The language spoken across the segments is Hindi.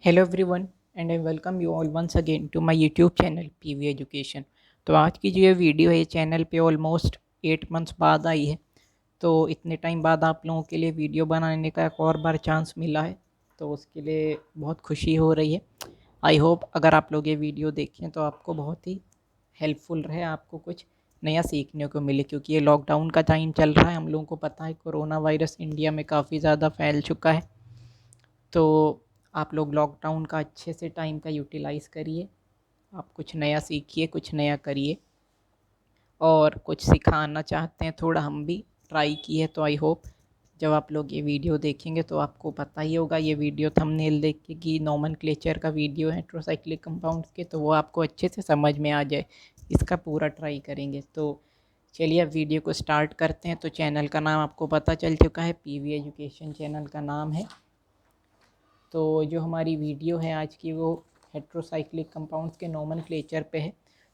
Hello everyone and I welcome you all once again to my YouTube channel PV education. तो आज की जो ये वीडियो है ये चैनल पे ऑलमोस्ट 8 मंथ्स बाद आई है। तो इतने टाइम बाद आप लोगों के लिए वीडियो बनाने का एक और बार चांस मिला है, तो उसके लिए बहुत खुशी हो रही है। आई होप अगर आप लोग ये वीडियो देखें तो आपको बहुत ही हेल्पफुल रहे, आपको कुछ नया सीखने को मिले, क्योंकि ये लॉकडाउन का टाइम चल रहा है। हम लोगों को पता है कोरोना वायरस इंडिया में काफ़ी ज़्यादा फैल चुका है। तो आप लोग लॉकडाउन का अच्छे से टाइम का यूटिलाइज़ करिए, आप कुछ नया सीखिए, कुछ नया करिए, और कुछ सिखाना चाहते हैं थोड़ा हम भी ट्राई किए। तो आई होप जब आप लोग ये वीडियो देखेंगे तो आपको पता ही होगा, ये वीडियो थंबनेल देख के कि नोमेनक्लेचर का वीडियो है हेटेरोसाइक्लिक कंपाउंड्स के, तो वो आपको अच्छे से समझ में आ जाए। इसका पूरा ट्राई करेंगे। तो चलिए अब वीडियो को स्टार्ट करते हैं। तो चैनल का नाम आपको पता चल चुका है, पीवी एजुकेशन चैनल का नाम है। तो जो हमारी वीडियो है आज की वो हेटेरोसाइक्लिक कंपाउंड्स के नोमेनक्लेचर पे है।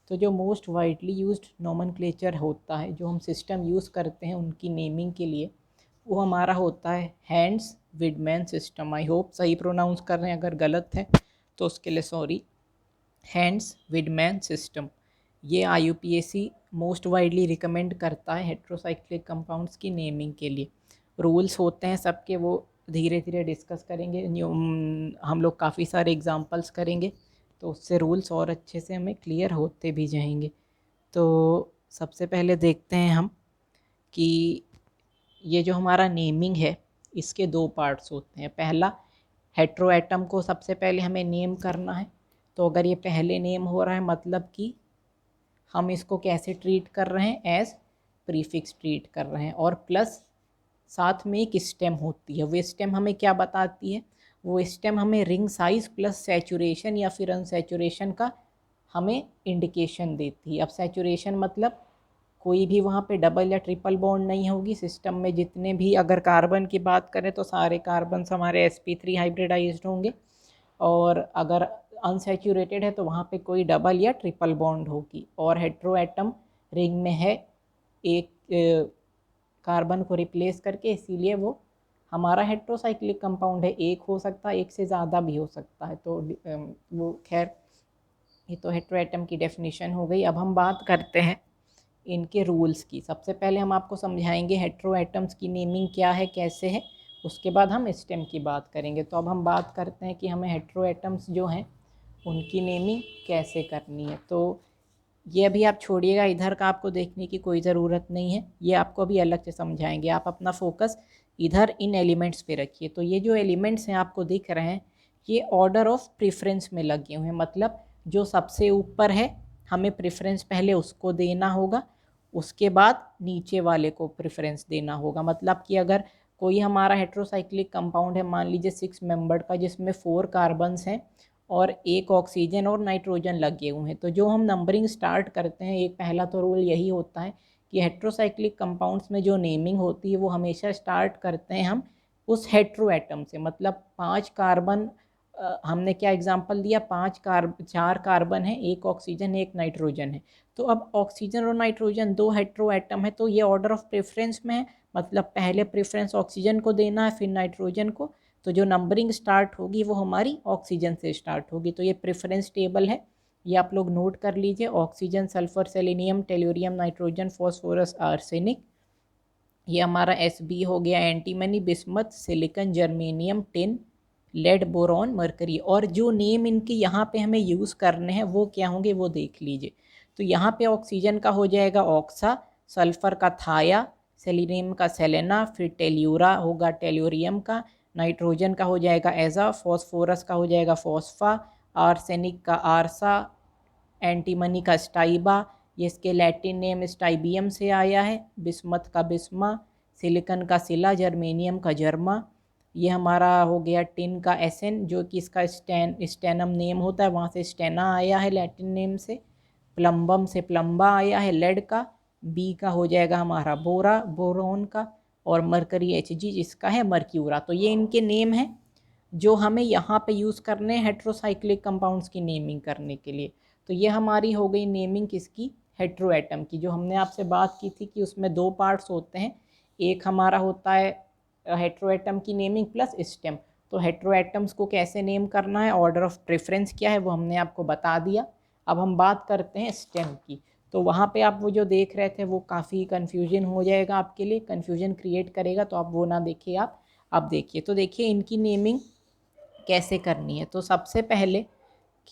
तो जो मोस्ट वाइडली यूज्ड नोमेनक्लेचर होता है, जो हम सिस्टम यूज़ करते हैं उनकी नेमिंग के लिए, वो हमारा होता है hands Wiedemann system. I hope सही प्रोनाउंस कर रहे हैं, अगर गलत है तो उसके लिए सॉरी। हैंड्स विडमैन सिस्टम ये IUPAC मोस्ट वाइडली रिकमेंड करता है हेटेरोसाइक्लिक कंपाउंड्स की नेमिंग के लिए। रूल्स होते हैं सबके, वो धीरे धीरे डिस्कस करेंगे। हम लोग काफ़ी सारे एग्जांपल्स करेंगे, तो उससे रूल्स और अच्छे से हमें क्लियर होते भी जाएंगे। तो सबसे पहले देखते हैं हम कि ये जो हमारा नेमिंग है इसके दो पार्ट्स होते हैं। पहला, हेट्रो एटम को सबसे पहले हमें नेम करना है। तो अगर ये पहले नेम हो रहा है मतलब कि हम इसको कैसे ट्रीट कर रहे हैं, एज प्रीफिक्स ट्रीट कर रहे हैं। और प्लस साथ में एक स्टेम होती है, वो स्टेम हमें क्या बताती है, वो स्टेम हमें रिंग साइज प्लस सैचुरेशन या फिर अनसैचुरेशन का हमें इंडिकेशन देती है। अब सैचुरेशन मतलब कोई भी वहाँ पे डबल या ट्रिपल बॉन्ड नहीं होगी। सिस्टम में जितने भी, अगर कार्बन की बात करें तो सारे कार्बन हमारे sp3 हाइब्रिडाइज्ड होंगे, और अगर अनसैचुरेटेड है तो वहाँ पे कोई डबल या ट्रिपल बॉन्ड होगी। और हेट्रो एटम रिंग में है एक कार्बन को रिप्लेस करके, इसीलिए वो हमारा हेट्रोसाइक्लिक कंपाउंड है। एक हो सकता है, एक से ज़्यादा भी हो सकता है। तो वो खैर, ये तो हेट्रो एटम की डेफिनेशन हो गई। अब हम बात करते हैं इनके रूल्स की। सबसे पहले हम आपको समझाएंगे हेट्रो एटम्स की नेमिंग क्या है, कैसे है, उसके बाद हम स्टेम की बात करेंगे। तो अब हम बात करते हैं कि हमें हेट्रो एटम्स जो हैं उनकी नेमिंग कैसे करनी है। तो ये अभी आप छोड़िएगा, इधर का आपको देखने की कोई ज़रूरत नहीं है, ये आपको अभी अलग से समझाएंगे। आप अपना फोकस इधर इन एलिमेंट्स पे रखिए। तो ये जो एलिमेंट्स हैं आपको दिख रहे हैं, ये ऑर्डर ऑफ प्रेफरेंस में लगे हुए हैं। मतलब जो सबसे ऊपर है हमें प्रेफरेंस पहले उसको देना होगा, उसके बाद नीचे वाले को प्रेफरेंस देना होगा। मतलब कि अगर कोई हमारा हेट्रोसाइक्लिक कंपाउंड है, मान लीजिए 6 मेंबर्ड का, जिसमें 4 कार्बन्स हैं और एक ऑक्सीजन और नाइट्रोजन लगे हुए हैं, तो जो हम नंबरिंग स्टार्ट करते हैं, एक पहला तो रूल यही होता है कि हेट्रोसाइक्लिक कंपाउंड्स में जो नेमिंग होती है वो हमेशा स्टार्ट करते हैं हम उस हेट्रो एटम से। मतलब 5 कार्बन, हमने क्या एग्जांपल दिया, 4 कार्बन है, एक ऑक्सीजन एक नाइट्रोजन है। तो अब ऑक्सीजन और नाइट्रोजन दो हेट्रो एटम है, तो ये ऑर्डर ऑफ प्रेफरेंस में है। मतलब पहले प्रेफरेंस ऑक्सीजन को देना है, फिर नाइट्रोजन को। तो जो नंबरिंग स्टार्ट होगी वो हमारी ऑक्सीजन से स्टार्ट होगी। तो ये प्रेफरेंस टेबल है, ये आप लोग नोट कर लीजिए। Oxygen, sulphur, selenium, tellurium, nitrogen, phosphorus, arsenic. ये हमारा Sb हो गया, antimony, bismuth, silicon, germanium, tin, lead, boron, mercury. और जो नेम इनके यहाँ पे हमें यूज़ करने हैं वो क्या होंगे वो देख लीजिए। तो यहाँ पे ऑक्सीजन का हो जाएगा ऑक्सा, सल्फर का थाया, सेलेनियम का सेलेना, फिर टेल्यूरा होगा टेल्यूरियम का, नाइट्रोजन का हो जाएगा एजा, फॉस्फोरस का हो जाएगा फॉस्फा, आर्सेनिक का आरसा, एंटीमनी का स्टाइबा, ये इसके लैटिन नेम स्टाइबियम से आया है, बिस्मथ का बिस्मा, सिलिकन का सिला, जर्मेनियम का जर्मा। ये हमारा हो गया टिन का एसन, जो कि इसका स्टेनम नेम होता है, वहाँ से स्टेना आया है लैटिन नेम से। प्लम्बम से प्लम्बा आया है लेड का। बी का हो जाएगा हमारा बोरा, बोरोन का। और मरकरी Hg जिसका है मर्क्यूरा। तो ये इनके नेम हैं जो हमें यहाँ पे यूज़ करने हैं हेट्रोसाइक्लिक कंपाउंड्स की नेमिंग करने के लिए। तो ये हमारी हो गई नेमिंग किसकी, हेट्रो एटम की। जो हमने आपसे बात की थी कि उसमें दो पार्ट्स होते हैं, एक हमारा होता है हेट्रो एटम की नेमिंग प्लस स्टेम, तो हेट्रो एटम्स को कैसे नेम करना है, ऑर्डर ऑफ प्रेफरेंस क्या है, वो हमने आपको बता दिया। अब हम बात करते हैं स्टेम की। तो वहाँ पे आप वो जो देख रहे थे वो काफ़ी कन्फ्यूजन हो जाएगा आपके लिए, कन्फ्यूजन क्रिएट करेगा, तो आप वो ना देखिए। आप देखिए, तो देखिए इनकी नेमिंग कैसे करनी है। तो सबसे पहले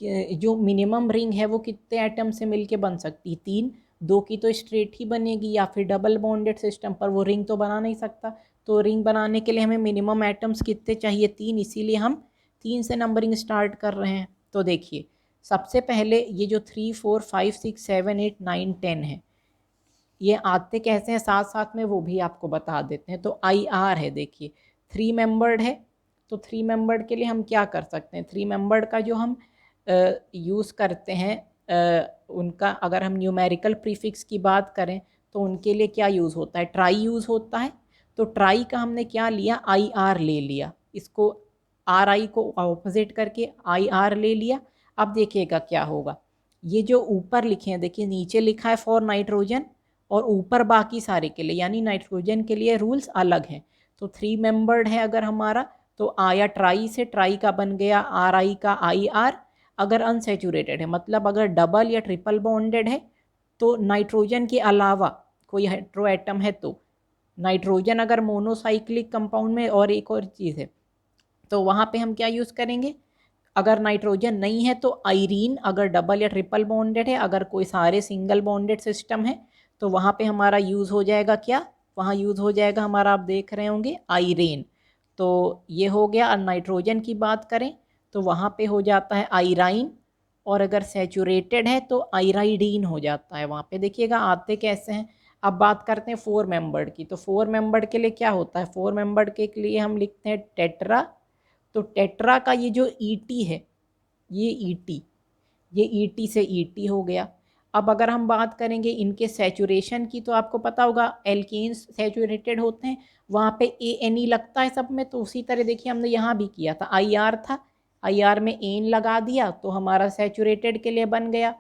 जो मिनिमम रिंग है वो कितने एटम से मिलके बन सकती है, 3। 2 की तो स्ट्रेट ही बनेगी, या फिर डबल बॉन्डेड सिस्टम पर वो रिंग तो बना नहीं सकता। तो रिंग बनाने के लिए हमें मिनिमम एटम्स कितने चाहिए, 3, इसीलिए हम 3 से नंबरिंग स्टार्ट कर रहे हैं। तो देखिए सबसे पहले ये जो 3, 4, 5, 6, 7, 8, 9, 10 है, ये आते कैसे हैं साथ साथ में वो भी आपको बता देते हैं। तो आई आर है, देखिए 3 मेंबर्ड है। तो 3 मेंबर्ड के लिए हम क्या कर सकते हैं, 3 मेंबर्ड का जो हम यूज़ करते हैं, उनका अगर हम न्यूमेरिकल प्रीफिक्स की बात करें तो उनके लिए क्या यूज़ होता है, ट्राई यूज़ होता है। तो ट्राई का हमने क्या लिया, आई आर ले लिया, इसको आर आई को ऑपोजिट करके आई आर ले लिया। अब देखिएगा क्या होगा, ये जो ऊपर लिखे हैं, देखिए नीचे लिखा है फॉर नाइट्रोजन और ऊपर बाकी सारे के लिए, यानी नाइट्रोजन के लिए रूल्स अलग हैं। तो 3 मेंबर्ड है अगर हमारा, तो आया ट्राई से, ट्राई का बन गया आर आई का आई आर। अगर अनसेचुरेटेड है, मतलब अगर डबल या ट्रिपल बॉन्डेड है, तो नाइट्रोजन के अलावा कोई हेट्रो एटम है, तो नाइट्रोजन अगर मोनोसाइक्लिक कंपाउंड में, और एक और चीज़ है, तो वहाँ पे हम क्या यूज़ करेंगे, अगर नाइट्रोजन नहीं है तो आयरीन, अगर डबल या ट्रिपल बॉन्डेड है, अगर कोई सारे सिंगल बॉन्डेड सिस्टम है तो वहाँ पे हमारा यूज़ हो जाएगा क्या, वहाँ यूज़ हो जाएगा हमारा, आप देख रहे होंगे, आयरेन। तो ये हो गया। और नाइट्रोजन की बात करें तो वहाँ पे हो जाता है आयराइन, और अगर सैचुरेटेड है तो आयराइडीन हो जाता है। वहाँ पे देखिएगा आते कैसे हैं। अब बात करते हैं 4 मेंबर्ड की। तो 4 मेंबर्ड के लिए क्या होता है, 4 मेंबर्ड के लिए हम लिखते हैं टेट्रा। तो टेट्रा का ये जो ईटी है, ये ईटी, ये ईटी से ईटी हो गया। अब अगर हम बात करेंगे इनके सैचुरेशन की, तो आपको पता होगा एल्केन्स सैचुरेटेड होते हैं, वहाँ पे ए एन ई लगता है सब में। तो उसी तरह देखिए हमने यहाँ भी किया था, आई आर था, आई आर में एन लगा दिया तो हमारा सैचुरेटेड के लिए बन गया।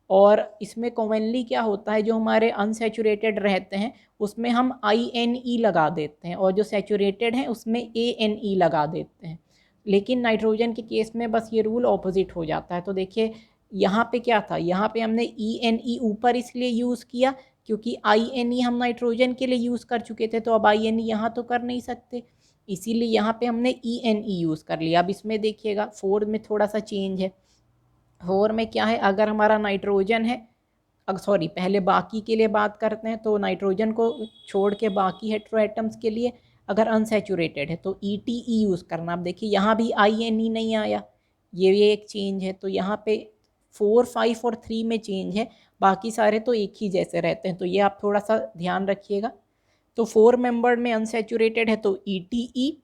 और इसमें कॉमनली क्या होता है, जो हमारे अनसैचुरेटेड रहते हैं उसमें हम आई एन ई लगा देते हैं, और जो सैचुरेटेड हैं उसमें ए एन ई लगा देते हैं। लेकिन नाइट्रोजन के केस में बस ये रूल ऑपोजिट हो जाता है। तो देखिए यहाँ पे क्या था, यहाँ पे हमने ई एन ई ऊपर इसलिए यूज़ किया क्योंकि आई एन ई हम नाइट्रोजन के लिए यूज़ कर चुके थे, तो अब आई एन ई यहाँ तो कर नहीं सकते, इसीलिए यहाँ पे हमने ई एन ई यूज़ कर लिया। अब इसमें देखिएगा 4 में थोड़ा सा चेंज है। 4 में क्या है, अगर हमारा नाइट्रोजन है, सॉरी पहले बाकी के लिए बात करते हैं, तो नाइट्रोजन को छोड़ के बाकी हेट्रो एटम्स के लिए अगर अनसैचुरेटेड है तो ई टी ई यूज़ करना। अब देखिए यहाँ भी आई एन ई नहीं आया, ये एक चेंज है। तो यहाँ पे 4, 5 और 3 में चेंज है, बाकी सारे तो एक ही जैसे रहते हैं, तो ये आप थोड़ा सा ध्यान रखिएगा। तो 4 मेंबर में अनसैचुरेटेड है तो ई टी ई,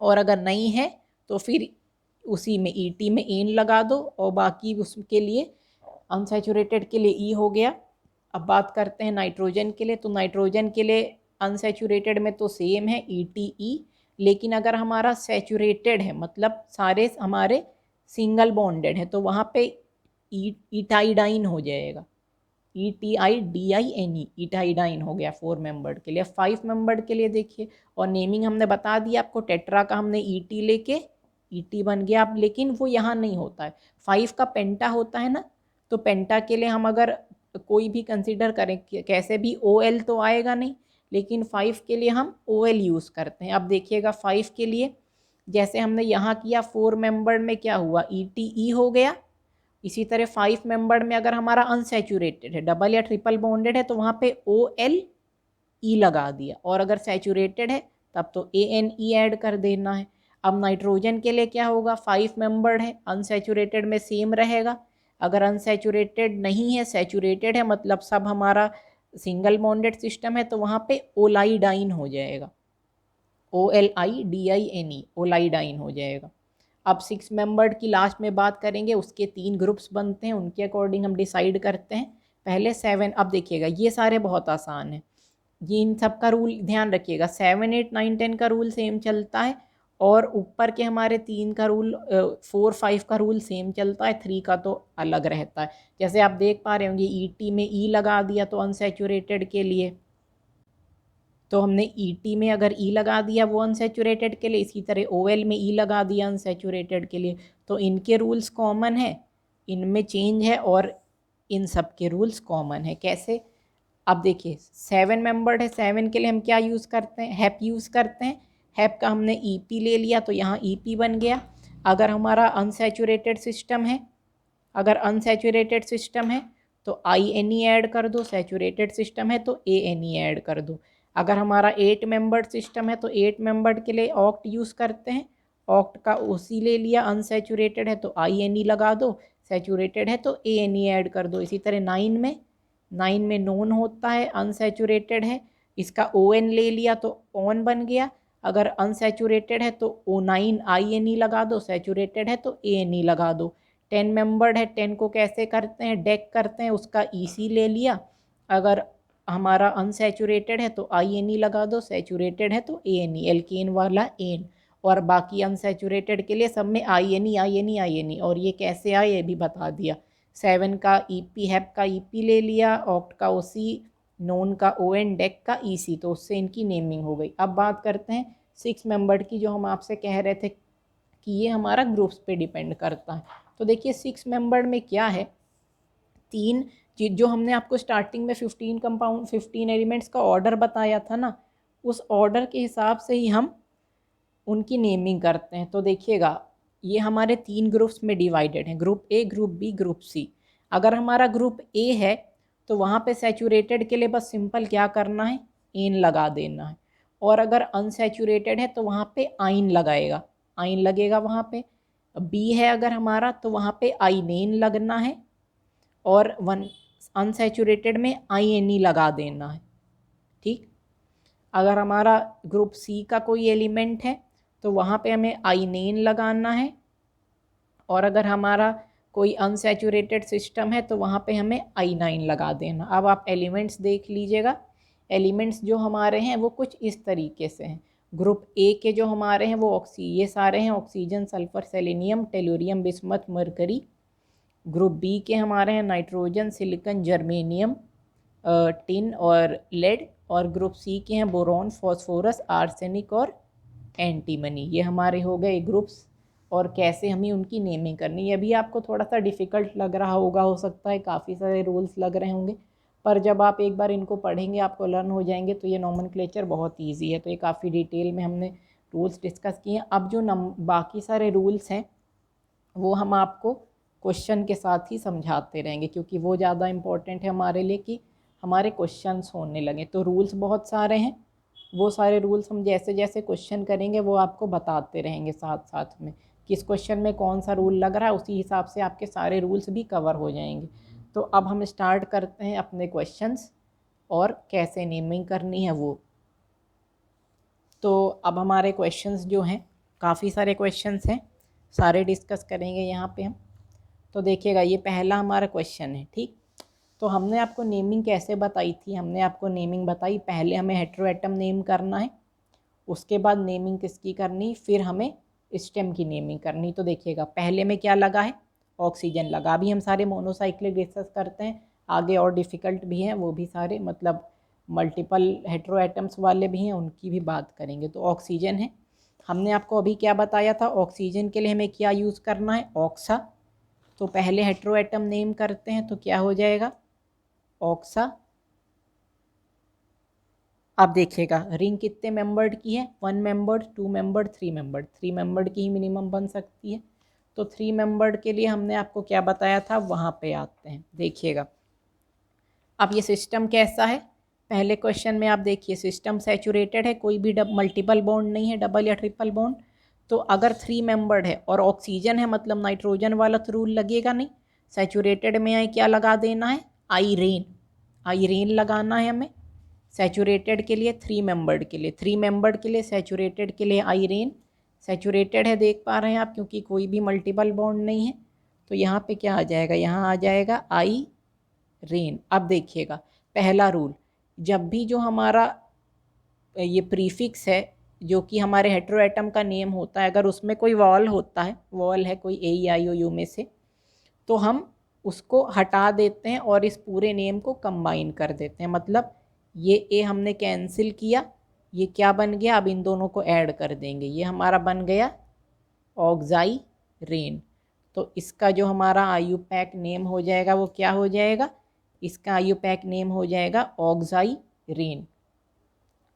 और अगर नहीं है तो फिर उसी में ई टी में एन लगा दो, और बाकी उसके लिए अनसैचुरेटेड के लिए ई हो गया। अब बात करते हैं नाइट्रोजन के लिए। तो नाइट्रोजन के लिए अनसैचुरेटेड में तो सेम है ई टी ई, लेकिन अगर हमारा सैचुरेटेड है, मतलब सारे हमारे सिंगल बॉन्डेड है, तो वहाँ पे ईटाइडाइन हो जाएगा, E T I D I N E, etidine हो गया 4 मेंबर्ड के लिए। 5 मेंबर्ड के लिए देखिए, और नेमिंग हमने बता दिया आपको, टेट्रा का हमने ई टी लेके ई टी बन गया। अब लेकिन वो यहाँ नहीं होता है, 5 का पेंटा होता है ना, तो पेंटा के लिए हम अगर कोई भी कंसिडर करें, कैसे भी ओ एल तो आएगा नहीं, लेकिन 5 के लिए हम ओ एल यूज़ करते हैं। अब देखिएगा 5 के लिए जैसे हमने यहाँ किया, 4 मेंबर में क्या हुआ, ई टी ई हो गया। इसी तरह 5 मेंबर में अगर हमारा अनसैचुरेटेड है, डबल या ट्रिपल बॉन्डेड है, तो वहाँ पे ओ एल ई लगा दिया, और अगर सैचुरेटेड है तब तो ए एन ई ऐड कर देना है। अब नाइट्रोजन के लिए क्या होगा, 5 मेंबर्ड है, अनसैचुरेटेड में सेम रहेगा। अगर अनसैचुरेटेड नहीं है, सैचुरेटेड है, मतलब सब हमारा सिंगल बॉन्डेड सिस्टम है, तो वहाँ पे ओलाइडाइन हो जाएगा, O L I D I N E, olidine हो जाएगा। अब 6 मेंबर्ड की लास्ट में बात करेंगे, उसके 3 ग्रुप्स बनते हैं, उनके अकॉर्डिंग हम डिसाइड करते हैं। पहले 7, अब देखिएगा ये सारे बहुत आसान हैं, ये इन सब का रूल ध्यान रखिएगा। 7, 8, 9, 10 का रूल सेम चलता है, और ऊपर के हमारे 3 का रूल, 4, 5 का रूल सेम चलता है, 3 का तो अलग रहता है। जैसे आप देख पा रहे होंगे ई टी में ई लगा दिया तो अनसैचुरेटेड के लिए, तो हमने ET में अगर E लगा दिया वो अनसैचुरेटेड के लिए, इसी तरह OL में E लगा दिया अनसैचुरेटेड के लिए। तो इनके रूल्स कॉमन है, इनमें चेंज है और इन सब के रूल्स कॉमन है। कैसे? अब देखिए 7 मेंबर्ड है, 7 के लिए हम क्या यूज़ करते हैं? हैप यूज़ करते हैं। हैप का हमने EP ले लिया तो यहाँ EP बन गया। अगर हमारा अनसैचुरेटेड सिस्टम है, अगर अनसैचुरेटेड सिस्टम है तो INE ऐड कर दो, सैचुरेटेड सिस्टम है तो ANE ऐड कर दो। अगर हमारा 8 मेंबर्ड सिस्टम है तो 8 मेंबर्ड के लिए ऑक्ट यूज़ करते हैं, ऑक्ट का OC ले लिया, अनसैचुरेटेड है तो INE लगा दो, सैचुरेटेड है तो ANE ऐड कर दो। इसी तरह 9 में नॉन होता है, अनसैचुरेटेड है, इसका ON ले लिया तो ऑन बन गया। अगर अनसैचुरेटेड है तो O9 INE लगा दो, सैचुरेटेड है तो ANE लगा दो। 10 मेंबर्ड है, 10 को कैसे करते हैं? डेक करते हैं, उसका EC ले लिया। अगर हमारा अनसैचुरेटेड है तो INE लगा दो, सैचुरेटेड है तो ANE, एल्केन वाला एन। और बाकी अनसैचुरेटेड के लिए सब में INE। और ये कैसे आए ये भी बता दिया। 7 का EP, हैप का EP ले लिया, ऑक्ट का OC, नोन का ON, डेक का EC, तो उससे इनकी नेमिंग हो गई। अब बात करते हैं 6 मेंबर्ड की, जो हम आपसे कह रहे थे कि ये हमारा ग्रुप्स पे डिपेंड करता है। तो देखिए 6 मेंबर्ड में क्या है, 3 जो हमने आपको स्टार्टिंग में 15 कंपाउंड 15 एलिमेंट्स का ऑर्डर बताया था ना, उस ऑर्डर के हिसाब से ही हम उनकी नेमिंग करते हैं। तो देखिएगा ये हमारे 3 ग्रुप्स में डिवाइडेड हैं, group A, group B, group C। अगर हमारा ग्रुप A है तो वहाँ पे सैचुरेटेड के लिए बस सिंपल क्या करना है? एन लगा देना है। और अगर अनसैचुरेटेड है तो वहाँ पे आइन लगाएगा, आइन लगेगा वहाँ पे। B है अगर हमारा तो वहाँ पे आइनेन लगना है, और अनसैचुरेटेड में INE लगा देना है। ठीक। अगर हमारा ग्रुप C का कोई एलिमेंट है तो वहाँ पे हमें आइनेन लगाना है, और अगर हमारा कोई अनसैचुरेटेड सिस्टम है तो वहाँ पे हमें I9 लगा देना। अब आप एलिमेंट्स देख लीजिएगा, एलिमेंट्स जो हमारे हैं वो कुछ इस तरीके से हैं। ग्रुप A के जो हमारे हैं वो ये सारे हैं oxygen, sulphur, selenium, tellurium, bismuth, mercury. Group B के हमारे हैं नाइट्रोजन, सिलिकॉन, जर्मेनियम, टिन और लेड। और ग्रुप C के हैं बोरॉन, फॉस्फोरस, आर्सेनिक और एंटीमनी। ये हमारे हो गए ग्रुप्स। और कैसे हमें उनकी नेमिंग करनी है, अभी आपको थोड़ा सा डिफ़िकल्ट लग रहा होगा, हो सकता है काफ़ी सारे रूल्स लग रहे होंगे, पर जब आप एक बार इनको पढ़ेंगे आपको लर्न हो जाएंगे तो ये नॉमेनक्लेचर बहुत ईजी है। तो ये काफ़ी डिटेल में हमने रूल्स डिस्कस किए हैं। अब जो बाकी सारे रूल्स हैं वो हम आपको क्वेश्चन के साथ ही समझाते रहेंगे, क्योंकि वो ज़्यादा इम्पोर्टेंट है हमारे लिए कि हमारे क्वेश्चंस होने लगे। तो रूल्स बहुत सारे हैं, वो सारे रूल्स हम जैसे जैसे क्वेश्चन करेंगे वो आपको बताते रहेंगे साथ साथ में, किस क्वेश्चन में कौन सा रूल लग रहा है, उसी हिसाब से आपके सारे रूल्स भी कवर हो जाएंगे। तो अब हम स्टार्ट करते हैं अपने क्वेश्चंस और कैसे नेमिंग करनी है वो। तो अब हमारे क्वेश्चंस जो हैं, काफ़ी सारे क्वेश्चंस हैं, सारे डिस्कस करेंगे यहाँ पे हम। तो देखिएगा ये पहला हमारा क्वेश्चन है। ठीक। तो हमने आपको नेमिंग कैसे बताई थी? हमने आपको नेमिंग बताई, पहले हमें हेटेरोएटम नेम करना है, उसके बाद नेमिंग किसकी करनी, फिर हमें स्टेम की नेमिंग करनी। तो देखिएगा पहले में क्या लगा है? ऑक्सीजन लगा। अभी हम सारे मोनोसाइक्लिक डिस्कस करते हैं, आगे और डिफ़िकल्ट भी हैं वो भी सारे, मतलब मल्टीपल हेटेरोएटम्स वाले भी हैं, उनकी भी बात करेंगे। तो ऑक्सीजन है, हमने आपको अभी क्या बताया था, ऑक्सीजन के लिए हमें क्या यूज़ करना है? ऑक्सा। तो पहले हेटेरोएटम नेम करते हैं तो क्या हो जाएगा? ऑक्सा। अब देखिएगा रिंग कितने मेंबर्ड की है? 1 मेंबर्ड, 2 मेंबर्ड, 3 मेंबर्ड। 3 मेंबर्ड की ही मिनिमम बन सकती है। तो 3 मेंबर्ड के लिए हमने आपको क्या बताया था, वहाँ पे आते हैं। देखिएगा अब ये सिस्टम कैसा है, पहले क्वेश्चन में आप देखिए सिस्टम सैचुरेटेड है, कोई भी मल्टीपल बॉन्ड नहीं है, डबल या ट्रिपल बॉन्ड। तो अगर 3 मेंबर्ड है और ऑक्सीजन है मतलब नाइट्रोजन वाला तो रूल लगेगा नहीं। सैचुरेटेड में आए क्या लगा देना है? आयरेन, आयरेन लगाना है हमें। सैचुरेटेड के लिए 3 मेंबर्ड के लिए, 3 मेंबर्ड के लिए सैचुरेटेड के लिए आयरेन। सैचुरेटेड है देख पा रहे हैं आप, क्योंकि कोई भी मल्टीपल बॉन्ड नहीं है। तो यहाँ पे क्या आ जाएगा? यहाँ आ जाएगा आई रेन। अब देखिएगा पहला रूल, जब भी जो हमारा ये प्रीफिक्स है जो कि हमारे हेटेरोएटम का नेम होता है, अगर उसमें कोई वॉल होता है, वॉल है कोई AEIOU में से, तो हम उसको हटा देते हैं और इस पूरे नेम को कंबाइन कर देते हैं। मतलब ये ए हमने कैंसिल किया ये क्या बन गया, अब इन दोनों को ऐड कर देंगे, ये हमारा बन गया ऑक्साइरेन। तो इसका जो हमारा आयुपैक नेम हो जाएगा वो क्या हो जाएगा, इसका आयुपैक नेम हो जाएगा ऑक्साइरेन।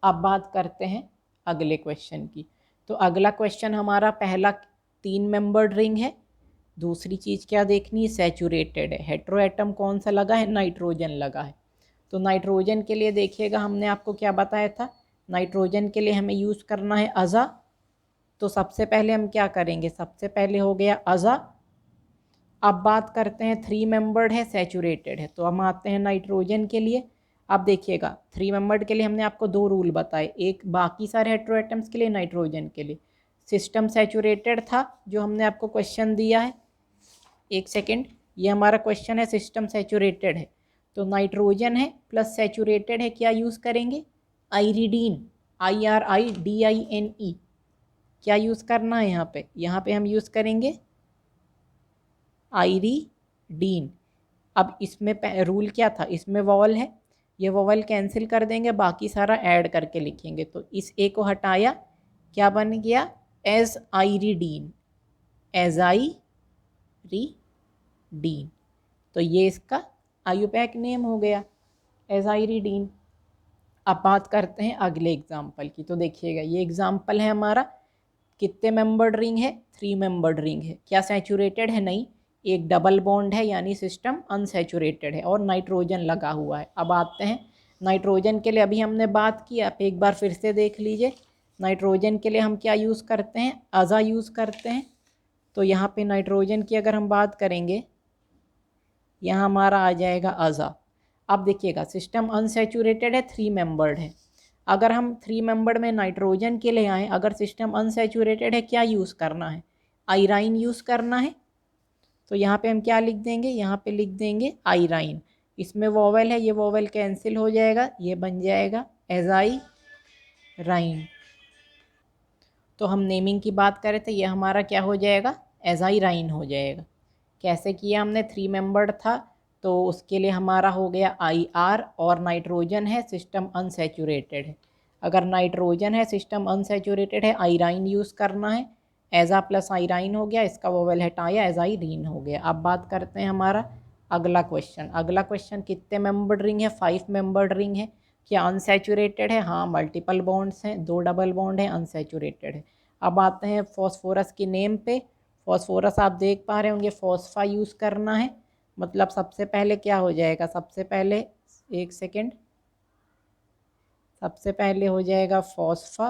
अब बात करते हैं अगले क्वेश्चन की। तो अगला क्वेश्चन हमारा पहला 3 मेंबर्ड रिंग है। दूसरी चीज़ क्या देखनी है, सैचुरेटेड है। हेटेरो एटम कौन सा लगा है, नाइट्रोजन लगा है। तो नाइट्रोजन के लिए देखिएगा हमने आपको क्या बताया था, नाइट्रोजन के लिए हमें यूज़ करना है अज़ा। तो सबसे पहले हम क्या करेंगे, सबसे पहले हो गया अज़ा। अब बात करते हैं 3 मेंबर्ड है, सैचुरेटेड है। तो हम आते हैं नाइट्रोजन के लिए। अब देखिएगा 3 मेंबर्ड के लिए हमने आपको 2 रूल बताए, एक बाकी सारे हेटेरो एटम्स के लिए, नाइट्रोजन के लिए। सिस्टम सैचुरेटेड था जो हमने आपको क्वेश्चन दिया है, एक सेकेंड, ये हमारा क्वेश्चन है सिस्टम सैचुरेटेड है। तो नाइट्रोजन है प्लस सैचुरेटेड है, क्या यूज़ करेंगे, आइरिडीन, IRIDINE। क्या यूज़ करना है यहाँ पे हम यूज़ करेंगे आइरिडीन। अब इसमें रूल क्या था, इसमें वॉवल है, ये वॉवल कैंसिल कर देंगे, बाकी सारा ऐड करके लिखेंगे। तो इस ए को हटाया, क्या बन गया, एज आइरिडीन, एजाइरिडीन। तो ये इसका आयुपैक नेम हो गया एजाइरिडीन। अब बात करते हैं अगले एग्जाम्पल की। तो देखिएगा ये एग्जाम्पल है हमारा, कितने मेंबर्ड रिंग है, 3 मेंबर्ड रिंग है। क्या सैचुरेटेड है, नहीं, एक डबल बॉन्ड है यानी सिस्टम अनसैचुरेटेड है और नाइट्रोजन लगा हुआ है। अब आते हैं नाइट्रोजन के लिए, अभी हमने बात की, आप एक बार फिर से देख लीजिए। नाइट्रोजन के लिए हम क्या यूज़ करते हैं, अज़ा यूज़ करते हैं। तो यहाँ पे नाइट्रोजन की अगर हम बात करेंगे, यहाँ हमारा आ जाएगा अज़ा। अब देखिएगा सिस्टम अनसैचुरेटेड है, 3 मेंबर्ड है। अगर हम 3 मेंबर्ड में नाइट्रोजन के लिए आएँ, अगर सिस्टम अनसैचुरेटेड है, क्या यूज़ करना है, आयराइन यूज़ करना है। तो यहाँ पे हम क्या लिख देंगे, यहाँ पे लिख देंगे आयराइन। इसमें वोवेल है, ये वोवेल कैंसिल हो जाएगा, ये बन जाएगा एजाइराइन। तो हम नेमिंग की बात करें तो ये हमारा क्या हो जाएगा, एजाइराइन हो जाएगा। कैसे किया हमने, 3 मेंबर्ड था तो उसके लिए हमारा हो गया IR, और नाइट्रोजन है, सिस्टम अनसैचुरेटेड है। अगर नाइट्रोजन है, सिस्टम अनसैचुरेटेड है, आयराइन यूज़ करना है, एजा प्लस आयराइन हो गया, इसका वोवेल हटाया, एजाइरीन हो गया। अब बात करते हैं हमारा अगला क्वेश्चन। अगला क्वेश्चन कितने मेंबर्ड रिंग है, 5 मेंबर्ड रिंग है। क्या अनसैचुरेटेड है, हाँ, मल्टीपल बॉन्ड्स हैं, 2 डबल बॉन्ड है, अनसैचुरेटेड है। अब आते हैं फॉस्फोरस की नेम पे। फॉस्फोरस आप देख पा रहे होंगे, फॉस्फा यूज़ करना है। मतलब सबसे पहले क्या हो जाएगा, सबसे पहले, एक सेकेंड, सबसे पहले हो जाएगा फॉस्फा।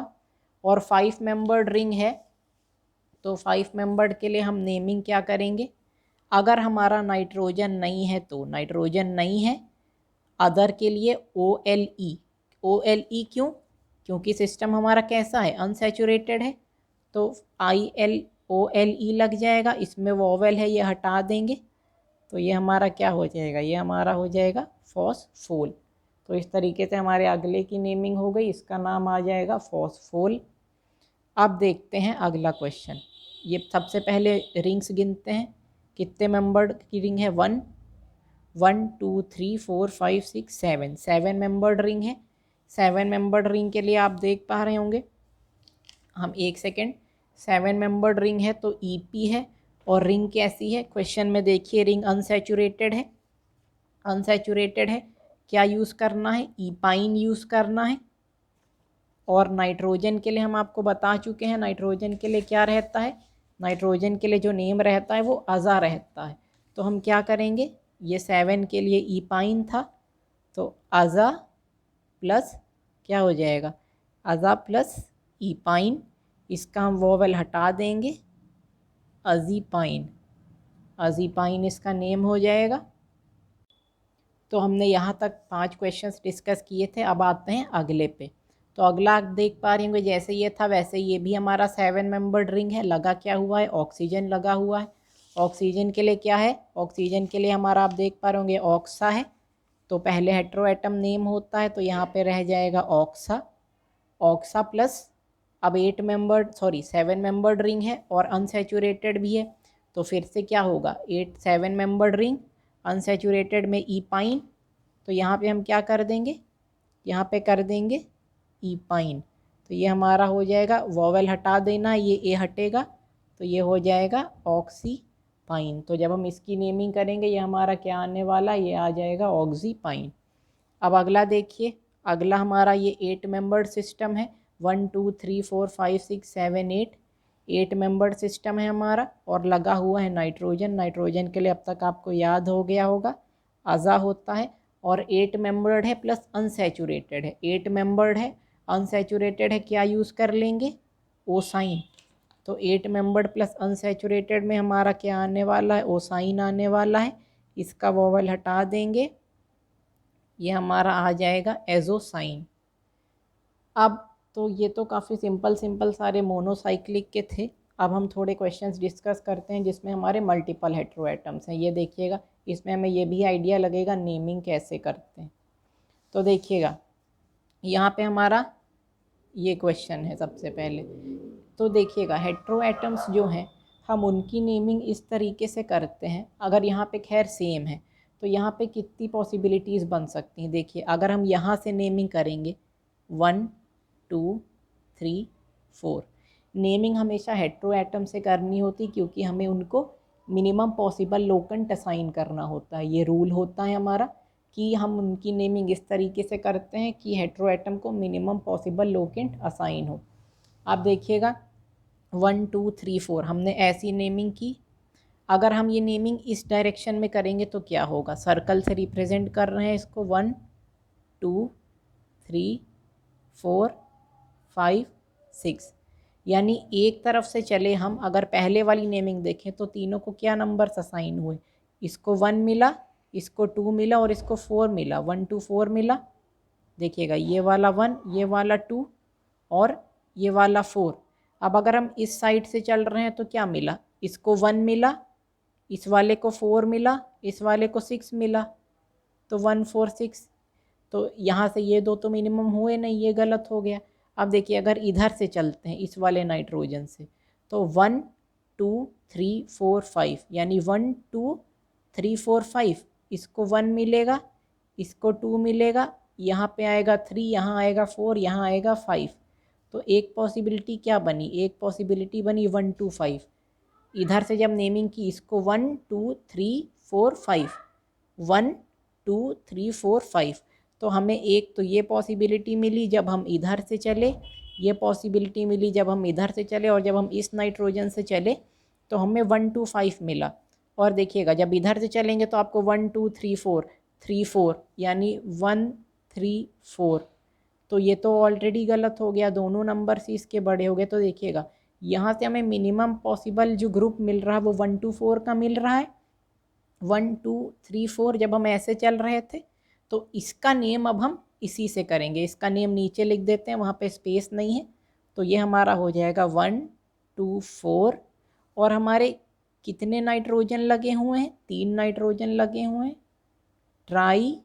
और 5 मेंबर्ड रिंग है, तो 5 मेंबर्ड के लिए हम नेमिंग क्या करेंगे, अगर हमारा नाइट्रोजन नहीं है तो नाइट्रोजन नहीं है, अदर के लिए OLE। OLE क्यों, क्योंकि सिस्टम हमारा कैसा है, अनसैचुरेटेड है। तो OLE लग जाएगा, इसमें वोवेल है, ये हटा देंगे। तो ये हमारा क्या हो जाएगा, ये हमारा हो जाएगा फॉस्फोल। तो इस तरीके से हमारे अगले की नेमिंग हो गई, इसका नाम आ जाएगा फॉस्फोल। अब देखते हैं अगला क्वेश्चन। ये सबसे पहले रिंग्स गिनते हैं, कितने मेंबर्ड की रिंग है, 1 2 3 4 5 6 7, 7 मेंबर्ड रिंग है। 7 मेंबर्ड रिंग के लिए आप देख पा रहे होंगे हम, एक सेकेंड, 7 मेंबर्ड रिंग है तो EP है। और रिंग कैसी है, क्वेश्चन में देखिए, रिंग अनसैचुरेटेड है, अनसैचुरेटेड है, क्या यूज़ करना है, इपाइन यूज़ करना है। और नाइट्रोजन के लिए हम आपको बता चुके हैं, नाइट्रोजन के लिए क्या रहता है, नाइट्रोजन के लिए जो नेम रहता है वो अज़ा रहता है। तो हम क्या करेंगे, ये 7 के लिए इपाइन था, तो अज़ा प्लस क्या हो जाएगा, अज़ा प्लस इपाइन, इसका हम वोवेल हटा देंगे, अजीपाइन, अजीपाइन इसका नेम हो जाएगा। तो हमने यहाँ तक 5 क्वेश्चंस डिस्कस किए थे। अब आते हैं अगले पे। तो अगला आप देख पा रहे होंगे, जैसे ये था वैसे ये भी हमारा 7 मेंबर्ड रिंग है। लगा क्या हुआ है, ऑक्सीजन लगा हुआ है। ऑक्सीजन के लिए क्या है, ऑक्सीजन के लिए हमारा आप देख पा रहे होंगे ऑक्सा है। तो पहले हेटेरो एटम नेम होता है, तो यहाँ पे रह जाएगा ऑक्सा, ऑक्सा प्लस, अब 7 मेंबर्ड रिंग है और अनसैचुरेटेड भी है। तो फिर से क्या होगा, 7 मेंबर्ड रिंग, अनसैचुरेटेड में इपाइन। तो यहाँ पे हम क्या कर देंगे, यहाँ पे कर देंगे इपाइन। तो ये हमारा हो जाएगा, वॉवेल हटा देना, ये ए हटेगा तो ये हो जाएगा ऑक्सीपाइन। तो जब हम इसकी नेमिंग करेंगे ये हमारा क्या आने वाला, ये आ जाएगा ऑक्सीपाइन। अब अगला देखिए, अगला हमारा ये 8 मेंबर्ड सिस्टम है, 1 2 3 4 5 6 7 8 मेंबर्ड सिस्टम है हमारा, और लगा हुआ है नाइट्रोजन। नाइट्रोजन के लिए अब तक आपको याद हो गया होगा अज़ा होता है, और 8 मेंबर्ड है प्लस अनसैचुरेटेड है। 8 मेंबर्ड है, अनसैचुरेटेड है, क्या यूज़ कर लेंगे, ओसाइन। तो 8 मेंबर्ड प्लस अनसैचुरेटेड में हमारा क्या आने वाला है, ओसाइन आने वाला है। इसका वोवल हटा देंगे, ये हमारा आ जाएगा एजोसाइन। अब तो ये तो काफ़ी सिंपल सारे मोनोसाइक्लिक के थे। अब हम थोड़े क्वेश्चंस डिस्कस करते हैं जिसमें हमारे मल्टीपल हेट्रो एटम्स हैं। ये देखिएगा, इसमें हमें ये भी आइडिया लगेगा नेमिंग कैसे करते हैं। तो देखिएगा यहाँ पे हमारा ये क्वेश्चन है सबसे पहले। तो देखिएगा हेट्रो एटम्स जो हैं हम उनकी नेमिंग इस तरीके से करते हैं। अगर यहाँ पे खैर सेम है तो यहाँ पे कितनी पॉसिबिलिटीज़ बन सकती हैं। देखिए अगर हम यहाँ से नेमिंग करेंगे 1 2 3 4, नेमिंग हमेशा हेट्रो एटम से करनी होती क्योंकि हमें उनको मिनिमम पॉसिबल लोकेंट असाइन करना होता है। ये रूल होता है हमारा कि हम उनकी नेमिंग इस तरीके से करते हैं कि हेट्रो एटम को मिनिमम पॉसिबल लोकेंट असाइन हो। आप देखिएगा 1 2 3 4 हमने ऐसी नेमिंग की। अगर हम ये नेमिंग इस डायरेक्शन में करेंगे तो क्या होगा, सर्कल से रिप्रेजेंट कर रहे हैं इसको 1 2 3 4 5 6, यानी एक तरफ से चले हम। अगर पहले वाली नेमिंग देखें तो तीनों को क्या नंबर्स असाइन हुए, इसको 1 मिला, इसको 2 मिला और इसको 4 मिला। 1 2 4 मिला, देखिएगा ये वाला 1, ये वाला 2 और ये वाला 4। अब अगर हम इस साइड से चल रहे हैं तो क्या मिला, इसको 1 मिला, इस वाले को 4 मिला, इस वाले को 6 मिला, तो 1 4 6। तो यहाँ से ये दो तो मिनिमम हुए नहीं, ये गलत हो गया। अब देखिए अगर इधर से चलते हैं इस वाले नाइट्रोजन से तो 1 2 3 4 5, यानी 1 2 3 4 5, इसको 1 मिलेगा, इसको 2 मिलेगा, यहाँ पे आएगा 3, यहाँ आएगा 4, यहाँ आएगा 5। तो एक पॉसिबिलिटी क्या बनी, एक पॉसिबिलिटी बनी 1 2 5। इधर से जब नेमिंग की इसको 1 2 3 4 5, 1 2 3 4 5, तो हमें एक तो ये पॉसिबिलिटी मिली जब हम इधर से चले, ये पॉसिबिलिटी मिली जब हम इधर से चले, और जब हम इस नाइट्रोजन से चले तो हमें 1 2 5 मिला। और देखिएगा जब इधर से चलेंगे तो आपको 1 2 3 4 3 4, यानी 1 3 4। तो ये तो ऑलरेडी गलत हो गया, दोनों नंबर से इसके बड़े हो गए। तो देखिएगा यहाँ से हमें मिनिमम पॉसिबल जो ग्रुप मिल रहा है वो 1 2 4 का मिल रहा है। 1 2 3 4 जब हम ऐसे चल रहे थे तो इसका नेम अब हम इसी से करेंगे। इसका नेम नीचे लिख देते हैं, वहाँ पे स्पेस नहीं है। तो ये हमारा हो जाएगा 1 2 4, और हमारे कितने नाइट्रोजन लगे हुए हैं, 3 नाइट्रोजन लगे हुए हैं, ट्राई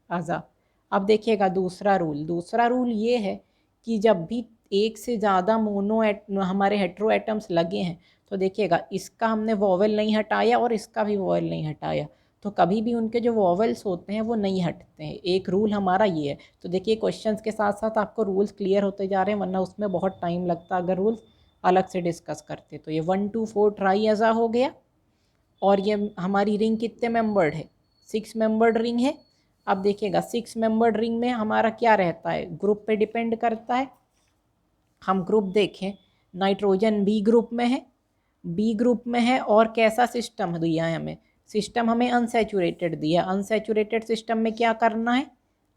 आज़ा। अब देखिएगा दूसरा रूल ये है कि जब भी एक से ज़्यादा हमारे हेट्रो एटम्स लगे हैं तो देखिएगा इसका हमने वोवेल नहीं हटाया और इसका भी वोवेल नहीं हटाया, तो कभी भी उनके जो वोवेल्स होते हैं वो नहीं हटते हैं। एक रूल हमारा ये है। तो देखिए क्वेश्चंस के साथ साथ आपको रूल्स क्लियर होते जा रहे हैं, वरना उसमें बहुत टाइम लगता अगर रूल्स अलग से डिस्कस करते। तो ये 1 2 4 ट्राई आज़ा हो गया। और ये हमारी रिंग कितने मेंबर्ड है, 6 मेंबर्ड रिंग है। अब देखिएगा 6 मेंबर्ड रिंग में हमारा क्या रहता है, ग्रुप पे डिपेंड करता है। हम ग्रुप देखें, नाइट्रोजन बी ग्रुप में है, बी ग्रुप में है, और कैसा सिस्टम दिया है हमें, सिस्टम हमें अनसैचुरेटेड दिया। अनसैचुरेटेड सिस्टम में क्या करना है,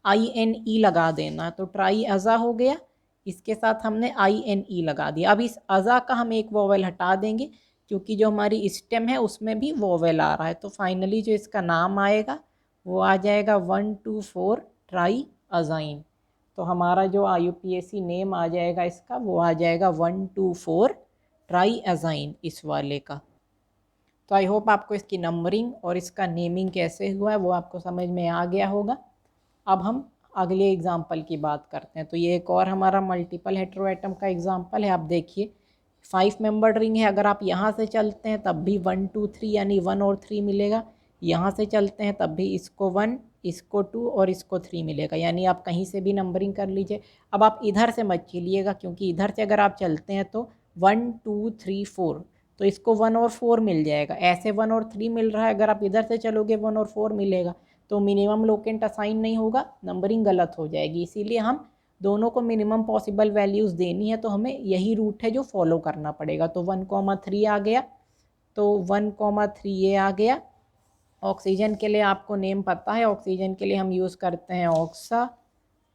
INE लगा देना। तो ट्राई अज़ा हो गया, इसके साथ हमने INE लगा दिया। अब इस अज़ा का हम एक वोवेल हटा देंगे क्योंकि जो हमारी स्टेम है उसमें भी वोवेल आ रहा है। तो फाइनली जो इसका नाम आएगा वो आ जाएगा 1 2 4 ट्राई अज़ाइन। तो हमारा जो IUPAC नेम आ जाएगा इसका वो आ जाएगा 1 2 4 ट्राई अज़ाइन इस वाले का। तो आई होप आपको इसकी नंबरिंग और इसका नेमिंग कैसे हुआ है वो आपको समझ में आ गया होगा। अब हम अगले एग्जाम्पल की बात करते हैं। तो ये एक और हमारा मल्टीपल हेट्रो एटम का एग्जाम्पल है। आप देखिए 5 मेंबर्ड रिंग है। अगर आप यहाँ से चलते हैं तब भी 1 2 3 यानी 1 और 3 मिलेगा। यहाँ से चलते हैं तब भी इसको 1, इसको 2 और इसको 3 मिलेगा, यानी आप कहीं से भी नंबरिंग कर लीजिए। अब आप इधर से मत चलिएगा, क्योंकि इधर से अगर आप चलते हैं तो 1 2 3 4, तो इसको 1 और 4 मिल जाएगा। ऐसे 1 और 3 मिल रहा है, अगर आप इधर से चलोगे 1 और 4 मिलेगा, तो मिनिमम लोकेंट असाइन नहीं होगा, नंबरिंग गलत हो जाएगी। इसीलिए हम दोनों को मिनिमम पॉसिबल वैल्यूज़ देनी है, तो हमें यही रूट है जो फॉलो करना पड़ेगा। तो 1,3 आ गया, तो 1,3 ये आ गया। ऑक्सीजन के लिए आपको नेम पता है, ऑक्सीजन के लिए हम यूज़ करते हैं ऑक्सा,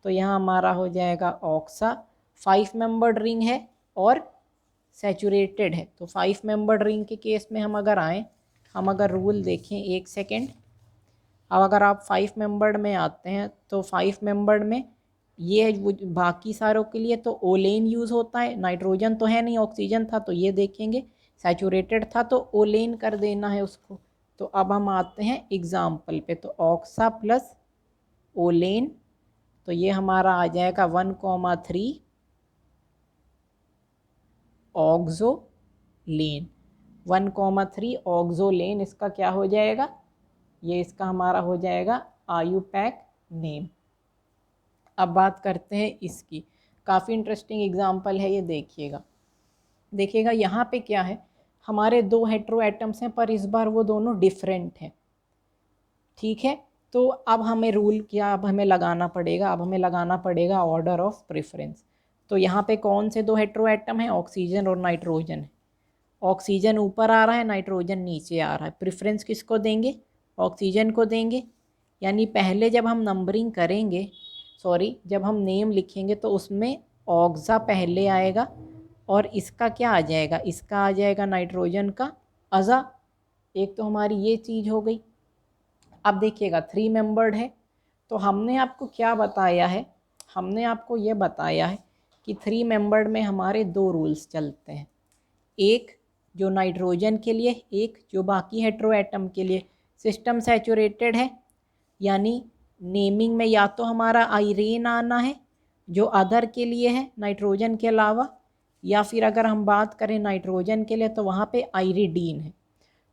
तो यहाँ हमारा हो जाएगा ऑक्सा। 5 मेंबर्ड रिंग है और सैचुरेटेड है, तो 5 मेंबर्ड रिंग के केस में हम अगर आएँ, हम अगर रूल देखें, एक सेकेंड। अब अगर आप 5 मेंबर्ड में आते हैं तो 5 मेंबर्ड में ये बाकी सारों के लिए तो ओलेन यूज़ होता है, नाइट्रोजन तो है नहीं, ऑक्सीजन था तो ये देखेंगे, सैचुरेटेड था तो ओलेन कर देना है उसको। तो अब हम आते हैं एग्ज़ाम्पल पे, तो ऑक्सा प्लस ओलेन, तो ये हमारा आ जाएगा 1,3 ऑक्सोलेन। 1,3 ऑक्सोलेन इसका क्या हो जाएगा, ये इसका हमारा हो जाएगा आयुपैक नेम। अब बात करते हैं इसकी, काफ़ी इंटरेस्टिंग एग्जाम्पल है ये, देखिएगा यहाँ पे क्या है, हमारे 2 हेट्रो एटम्स हैं पर इस बार वो दोनों डिफरेंट हैं, ठीक है। तो अब हमें रूल क्या, अब हमें लगाना पड़ेगा ऑर्डर ऑफ प्रेफरेंस। तो यहाँ पे कौन से 2 हेट्रो एटम हैं, ऑक्सीजन और नाइट्रोजन है। ऑक्सीजन ऊपर आ रहा है, नाइट्रोजन नीचे आ रहा है, प्रेफरेंस किसको देंगे, ऑक्सीजन को देंगे। यानी पहले जब हम नंबरिंग करेंगे, जब हम नेम लिखेंगे तो उसमें ऑक्सा पहले आएगा और इसका क्या आ जाएगा, इसका आ जाएगा नाइट्रोजन का अज़ा। एक तो हमारी ये चीज़ हो गई। अब देखिएगा 3 मेंबर्ड है, तो हमने आपको क्या बताया है, हमने आपको ये बताया है कि 3 मेंबर्ड में हमारे 2 रूल्स चलते हैं, एक जो नाइट्रोजन के लिए, एक जो बाकी हेट्रो एटम के लिए। सिस्टम सैचुरेटेड है, यानी नेमिंग में या तो हमारा आयरेन आना है जो अदर के लिए है नाइट्रोजन के अलावा, या फिर अगर हम बात करें नाइट्रोजन के लिए तो वहाँ पे आयरिडीन है।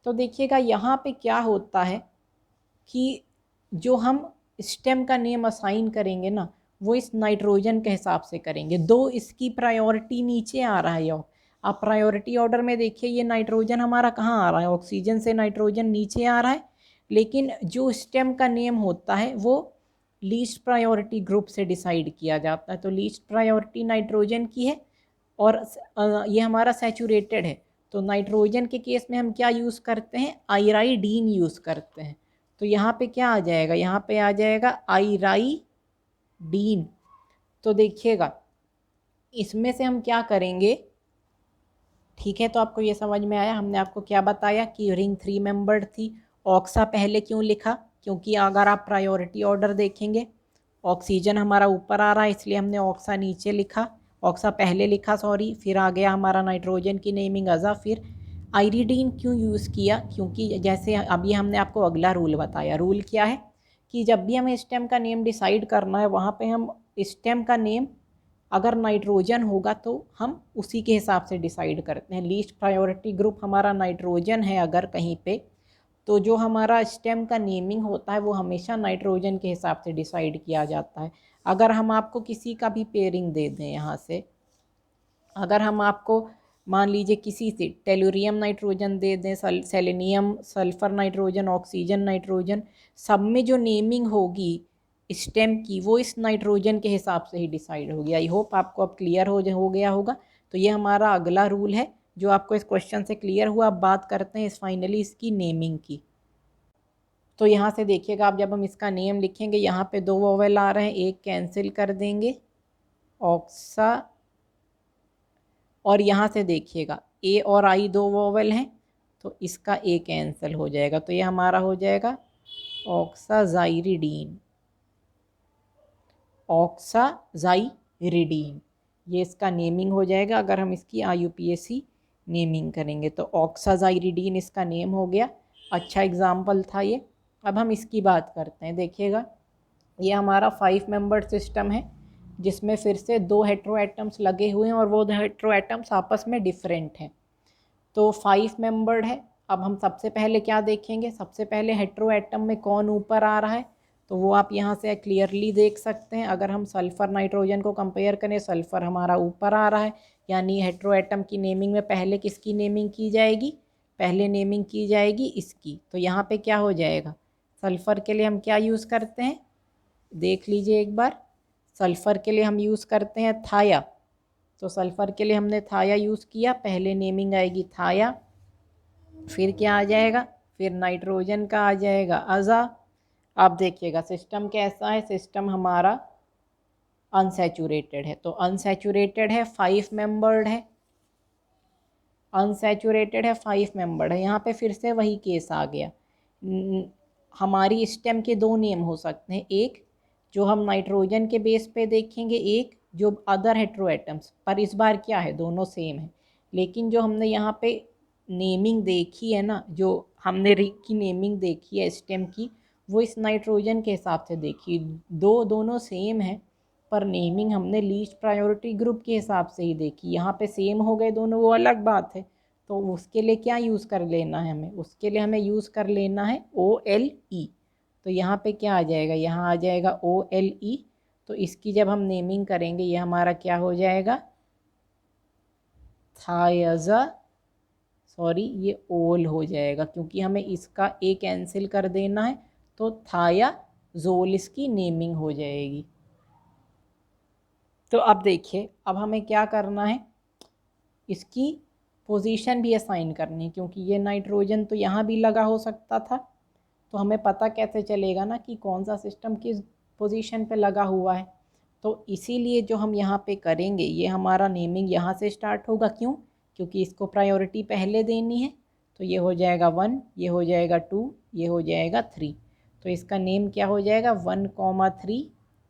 तो देखिएगा यहाँ पे क्या होता है कि जो हम स्टेम का नेम असाइन करेंगे ना, वो इस नाइट्रोजन के हिसाब से करेंगे। दो इसकी प्रायोरिटी नीचे आ रहा है, आप प्रायोरिटी ऑर्डर में देखिए ये नाइट्रोजन हमारा कहाँ आ रहा है, ऑक्सीजन से नाइट्रोजन नीचे आ रहा है, लेकिन जो स्टेम का नेम होता है वो लीस्ट प्रायोरिटी ग्रुप से डिसाइड किया जाता है। तो लीस्ट प्रायोरिटी नाइट्रोजन की है और ये हमारा सैचुरेटेड है, तो नाइट्रोजन के केस में हम क्या यूज़ करते हैं, आयराइडीन यूज़ करते हैं। तो यहाँ पे क्या आ जाएगा, यहाँ पे आ जाएगा आयराइडीन। तो देखिएगा इसमें से हम क्या करेंगे, ठीक है। तो आपको ये समझ में आया, हमने आपको क्या बताया कि रिंग 3 मेंबर्ड थी। ऑक्सा पहले क्यों लिखा, क्योंकि अगर आप प्रायोरिटी ऑर्डर देखेंगे, ऑक्सीजन हमारा ऊपर आ रहा है इसलिए हमने ऑक्सा नीचे लिखा, ऑक्सा पहले लिखा फिर आ गया हमारा नाइट्रोजन की नेमिंग अज़ा। फिर आयरिडीन क्यों यूज़ किया, क्योंकि जैसे अभी हमने आपको अगला रूल बताया, रूल क्या है कि जब भी हमें स्टेम का नेम डिसाइड करना है, वहाँ पे हम स्टेम का नेम अगर नाइट्रोजन होगा तो हम उसी के हिसाब से डिसाइड करते हैं। लीस्ट प्रायोरिटी ग्रुप हमारा नाइट्रोजन है अगर कहीं पे, तो जो हमारा स्टेम का नेमिंग होता है वो हमेशा नाइट्रोजन के हिसाब से डिसाइड किया जाता है। अगर हम आपको किसी का भी पेयरिंग दे दें, यहाँ से अगर हम आपको मान लीजिए किसी से टेलुरियम नाइट्रोजन दे दें, selenium, sulphur nitrogen, oxygen nitrogen, सब में जो नेमिंग होगी स्टेम की वो इस नाइट्रोजन के हिसाब से ही डिसाइड होगी। आई होप आपको अब क्लियर हो गया होगा। तो ये हमारा अगला रूल है जो आपको इस क्वेश्चन से क्लियर हुआ। अब बात करते हैं फाइनली इसकी नेमिंग की। तो यहाँ से देखिएगा, आप जब हम इसका नेम लिखेंगे यहाँ पे 2 वोवेल आ रहे हैं, एक कैंसिल कर देंगे ऑक्सा, और यहाँ से देखिएगा ए और आई 2 वोवेल हैं तो इसका ए कैंसिल हो जाएगा, तो ये हमारा हो जाएगा ऑक्साजाइरिडीन, ऑक्साजाइरिडीन, ये इसका नेमिंग हो जाएगा अगर हम इसकी IUPAC नेमिंग करेंगे। तो ऑक्साजाइरिडीन इसका नेम हो गया। अच्छा एग्जाम्पल था ये। अब हम इसकी बात करते हैं। देखिएगा ये हमारा 5 मेंबर सिस्टम है जिसमें फिर से 2 हेट्रो एटम्स लगे हुए हैं और वो हेट्रो एटम्स आपस में डिफरेंट हैं। तो 5 मेंबर्ड है। अब हम सबसे पहले क्या देखेंगे, सबसे पहले हेट्रो एटम में कौन ऊपर आ रहा है, तो वो आप यहाँ से क्लियरली देख सकते हैं। अगर हम सल्फ़र नाइट्रोजन को कंपेयर करें, सल्फ़र हमारा ऊपर आ रहा है, यानी हेट्रो एटम की नेमिंग में पहले किसकी नेमिंग की जाएगी, पहले नेमिंग की जाएगी इसकी। तो यहाँ पे क्या हो जाएगा, सल्फ़र के लिए हम क्या यूज़ करते हैं, देख लीजिए एक बार। सल्फ़र के लिए हम यूज़ करते हैं थाया, तो सल्फ़र के लिए हमने थाया यूज़ किया, पहले नेमिंग आएगी थाया, फिर क्या आ जाएगा, फिर नाइट्रोजन का आ जाएगा अज़ा। आप देखिएगा सिस्टम कैसा है, सिस्टम हमारा अनसैचुरेटेड है, तो अनसैचुरेटेड है, 5 मेंबर्ड है, अनसैचुरेटेड है, 5 मेंबर्ड है। यहाँ पे फिर से वही केस आ गया। हमारी स्टेम के दो नेम हो सकते हैं, एक जो हम नाइट्रोजन के बेस पे देखेंगे, एक जो अदर हेट्रो एटम्स, पर इस बार क्या है, दोनों सेम है। लेकिन जो हमने यहाँ पे नेमिंग देखी है ना, जो हमने रिंग की नेमिंग देखी है स्टेम की, वो इस नाइट्रोजन के हिसाब से देखी, दोनों सेम है, पर नेमिंग हमने लीस्ट प्रायोरिटी ग्रुप के हिसाब से ही देखी। यहाँ पे सेम हो गए दोनों, वो अलग बात है। तो उसके लिए क्या यूज़ कर लेना है हमें, उसके लिए हमें यूज़ कर लेना है OLE। तो यहाँ पे क्या आ जाएगा, यहाँ आ जाएगा OLE। तो इसकी जब हम नेमिंग करेंगे, ये हमारा क्या हो जाएगा, थायाजा, सॉरी ये ओल हो जाएगा, क्योंकि हमें इसका ए कैंसिल कर देना है, तो थाया जोल इसकी नेमिंग हो जाएगी। तो अब देखिए, अब हमें क्या करना है, इसकी पोजीशन भी असाइन करनी है, क्योंकि ये नाइट्रोजन तो यहाँ भी लगा हो सकता था, तो हमें पता कैसे चलेगा ना कि कौन सा सिस्टम किस पोजीशन पे लगा हुआ है। तो इसीलिए जो हम यहाँ पे करेंगे, ये हमारा नेमिंग यहाँ से स्टार्ट होगा, क्यों, क्योंकि इसको प्रायोरिटी पहले देनी है। तो ये हो जाएगा 1, ये हो जाएगा 2, ये हो जाएगा 3। तो इसका नेम क्या हो जाएगा, 1,3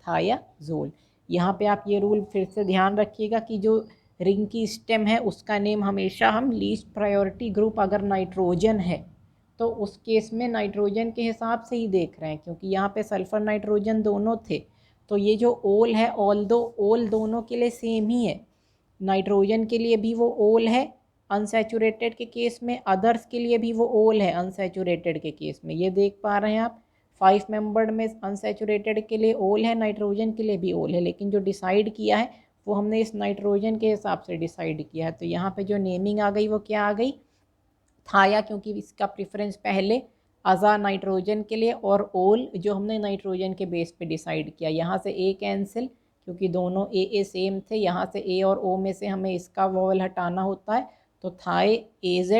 थायाजोल। यहाँ पे आप ये रूल फिर से ध्यान रखिएगा कि जो रिंग की स्टेम है उसका नेम हमेशा हम लीस्ट प्रायोरिटी ग्रुप, अगर नाइट्रोजन है तो उस केस में नाइट्रोजन के हिसाब से ही देख रहे हैं, क्योंकि यहाँ पे सल्फ़र नाइट्रोजन दोनों थे। तो ये जो ओल है, ऑल्दो ओल दोनों के लिए सेम ही है, नाइट्रोजन के लिए भी वो ओल है अनसैचुरेटेड के केस में, अदर्स के लिए भी वो ओल है अनसैचुरेटेड के केस में। ये देख पा रहे हैं आप, 5 मेंबर्ड में अनसैचुरेटेड के लिए ओल है, नाइट्रोजन के लिए भी ओल है, लेकिन जो डिसाइड किया है वो हमने इस नाइट्रोजन के हिसाब से डिसाइड किया है। तो यहाँ पे जो नेमिंग आ गई वो क्या आ गई, थाया, क्योंकि इसका प्रेफरेंस पहले अज़ा नाइट्रोजन के लिए, और ओल जो हमने नाइट्रोजन के बेस पे डिसाइड किया। यहाँ से ए कैंसिल, क्योंकि दोनों ए सेम थे, यहाँ से ए और ओ में से हमें इसका वॉवल हटाना होता है, तो थाए AZ,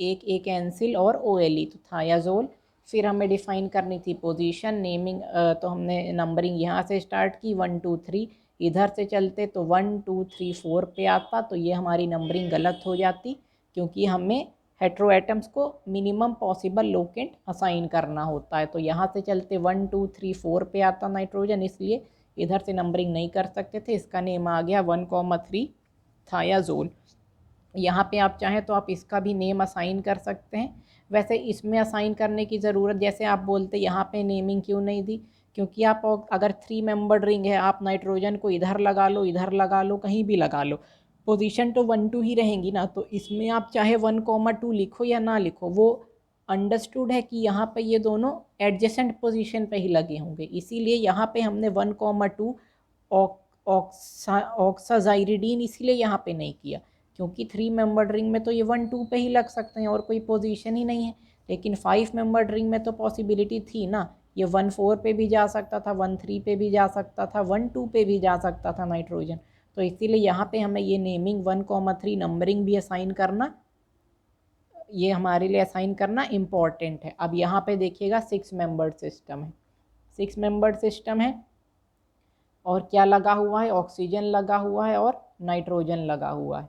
एक ए कैंसिल और OLE, तो थायाजोल। फिर हमें डिफ़ाइन करनी थी पोजीशन, नेमिंग, तो हमने नंबरिंग यहाँ से स्टार्ट की 1 2 3, इधर से चलते तो 1 2 3 4 पे आता, तो ये हमारी नंबरिंग गलत हो जाती, क्योंकि हमें हेट्रो एटम्स को मिनिमम पॉसिबल लोकेंट असाइन करना होता है। तो यहाँ से चलते 1 2 3 4 पे आता नाइट्रोजन, इसलिए इधर से नंबरिंग नहीं कर सकते थे, इसका नेम आ गया 1,3 थायाजोल। यहाँ पे आप चाहें तो आप इसका भी नेम असाइन कर सकते हैं। वैसे इसमें असाइन करने की ज़रूरत, जैसे आप बोलते यहाँ पे नेमिंग क्यों नहीं दी, क्योंकि आप अगर 3 मेंबर्ड रिंग है, आप नाइट्रोजन को इधर लगा लो, इधर लगा लो, कहीं भी लगा लो, पोजीशन तो 1 2 ही रहेंगी ना। तो इसमें आप चाहे 1,2 लिखो या ना लिखो, वो अंडरस्टूड है कि यहाँ पे ये दोनों एडजेसेंट पोजीशन पे ही लगे होंगे, इसीलिए यहाँ पे हमने 1,2 ऑक्साजाइरिडीन इसीलिए यहाँ पे नहीं किया, क्योंकि 3 मेंबर्ड रिंग में तो ये 1 2 पे ही लग सकते हैं और कोई पोजीशन ही नहीं है। लेकिन 5 मेंबर्ड रिंग में तो पॉसिबिलिटी थी ना, ये 1 4 पे भी जा सकता था, 1 3 पे भी जा सकता था, 1 2 पे भी जा सकता था नाइट्रोजन। तो इसीलिए यहाँ पे हमें ये नेमिंग 1,3 नंबरिंग भी असाइन करना, ये हमारे लिए असाइन करना इम्पॉर्टेंट है। अब यहाँ पे देखिएगा 6 मेंबर्ड सिस्टम है, 6 मेंबर्ड सिस्टम है, और क्या लगा हुआ है, ऑक्सीजन लगा हुआ है और नाइट्रोजन लगा हुआ है।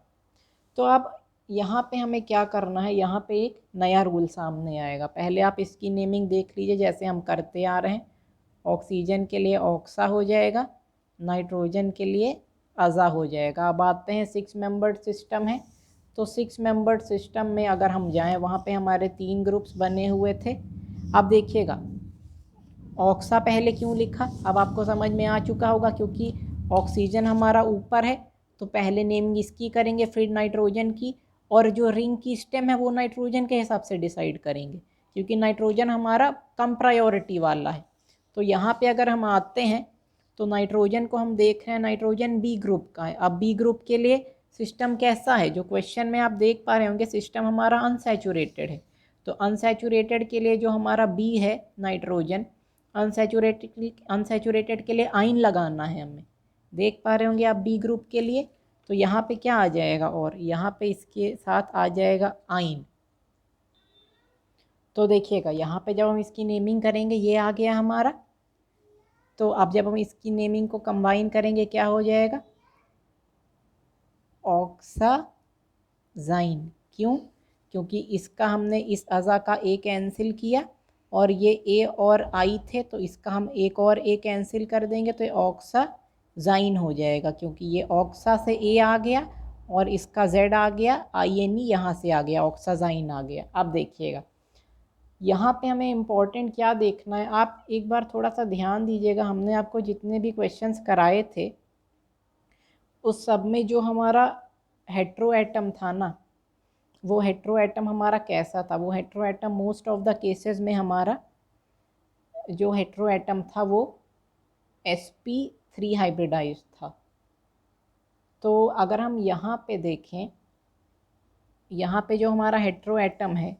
तो अब यहाँ पे हमें क्या करना है, यहाँ पे एक नया रूल सामने आएगा। पहले आप इसकी नेमिंग देख लीजिए जैसे हम करते आ रहे हैं। ऑक्सीजन के लिए ऑक्सा हो जाएगा, नाइट्रोजन के लिए अज़ा हो जाएगा। अब आते हैं 6 मेंबर्ड सिस्टम है, तो 6 मेंबर्ड सिस्टम में अगर हम जाएं, वहाँ पे हमारे 3 ग्रुप्स बने हुए थे। अब देखिएगा ऑक्सा पहले क्यों लिखा, अब आपको समझ में आ चुका होगा, क्योंकि ऑक्सीजन हमारा ऊपर है, तो पहले नेमिंग इसकी करेंगे, फिर नाइट्रोजन की, और जो रिंग की स्टेम है वो नाइट्रोजन के हिसाब से डिसाइड करेंगे, क्योंकि नाइट्रोजन हमारा कम प्रायोरिटी वाला है। तो यहाँ पे अगर हम आते हैं तो नाइट्रोजन को हम देख रहे हैं, नाइट्रोजन बी ग्रुप का है। अब बी ग्रुप के लिए सिस्टम कैसा है, जो क्वेश्चन में आप देख पा रहे होंगे सिस्टम हमारा अनसैचुरेटेड है। तो अनसैचुरेटेड के लिए जो हमारा बी है नाइट्रोजन, अनसैचुरेटेड के लिए आइन लगाना है हमें, देख पा रहे होंगे आप बी ग्रुप के लिए। तो यहाँ पे क्या आ जाएगा, और यहाँ पे इसके साथ आ जाएगा आइन। तो देखिएगा यहाँ पे जब हम इसकी नेमिंग करेंगे ये आ गया हमारा। तो अब जब हम इसकी नेमिंग को कंबाइन करेंगे क्या हो जाएगा, ऑक्साजाइन। क्यों, क्योंकि इसका हमने इस अज़ा का ए कैंसिल किया और ये ए और आई थे, तो इसका हम एक और ए कैंसिल कर देंगे तो ये ऑक्साजाइन हो जाएगा, क्योंकि ये ऑक्सा से ए आ गया और इसका जेड आ गया, आई एन ई यहाँ से आ गया, ऑक्साजाइन आ गया। अब देखिएगा यहाँ पे हमें इम्पोर्टेंट क्या देखना है, आप एक बार थोड़ा सा ध्यान दीजिएगा। हमने आपको जितने भी क्वेश्चंस कराए थे उस सब में जो हमारा हेट्रो एटम था ना, वो हेट्रो एटम हमारा कैसा था, वो hetero atom most of the cases में हमारा जो हेट्रो एटम था वो sp3 हाइब्रिडाइज था। तो अगर हम यहाँ पे देखें, यहाँ पे जो हमारा हेट्रो एटम है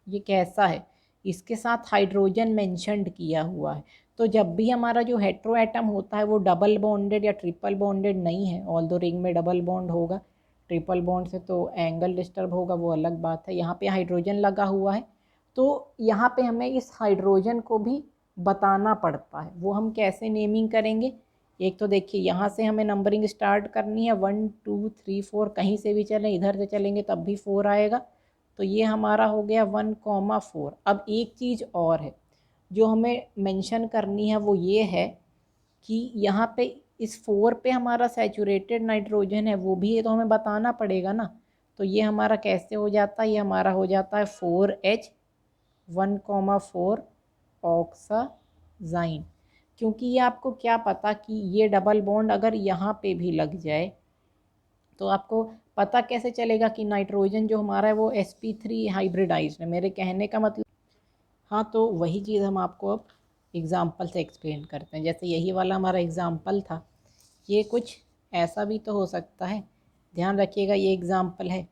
ये कैसा है, इसके साथ हाइड्रोजन मेंशन्ड किया हुआ है। तो जब भी हमारा जो हेट्रो एटम होता है वो डबल बॉन्डेड या ट्रिपल बॉन्डेड नहीं है, ऑल दो रिंग में डबल बॉन्ड होगा, ट्रिपल बॉन्ड से तो एंगल डिस्टर्ब होगा, वो अलग बात है। यहाँ पे हाइड्रोजन लगा हुआ है तो यहाँ पे हमें इस हाइड्रोजन को भी बताना पड़ता है। वो हम कैसे नेमिंग करेंगे, एक तो देखिए यहाँ से हमें नंबरिंग स्टार्ट करनी है 1 2 3 4, कहीं से भी चलें, इधर से चलेंगे तब भी 4 आएगा। तो ये हमारा हो गया 1,4। अब एक चीज़ और है जो हमें मेंशन करनी है, वो ये है कि यहाँ पे इस 4 पे हमारा सैचुरेटेड नाइट्रोजन है, वो भी ये तो हमें बताना पड़ेगा ना। तो ये हमारा कैसे हो जाता है, ये हमारा हो जाता है 4H 1,4 ऑक्साजाइन। क्योंकि ये आपको क्या पता कि ये डबल बॉन्ड अगर यहाँ पे भी लग जाए तो आपको पता कैसे चलेगा कि नाइट्रोजन जो हमारा है वो sp3 हाइब्रिडाइज्ड है। मेरे कहने का मतलब, हाँ, तो वही चीज़ हम आपको अब एग्ज़ाम्पल से एक्सप्लेन करते हैं। जैसे यही वाला हमारा एग्ज़ाम्पल था, ये कुछ ऐसा भी तो हो सकता है। ध्यान रखिएगा ये एग्ज़ाम्पल है,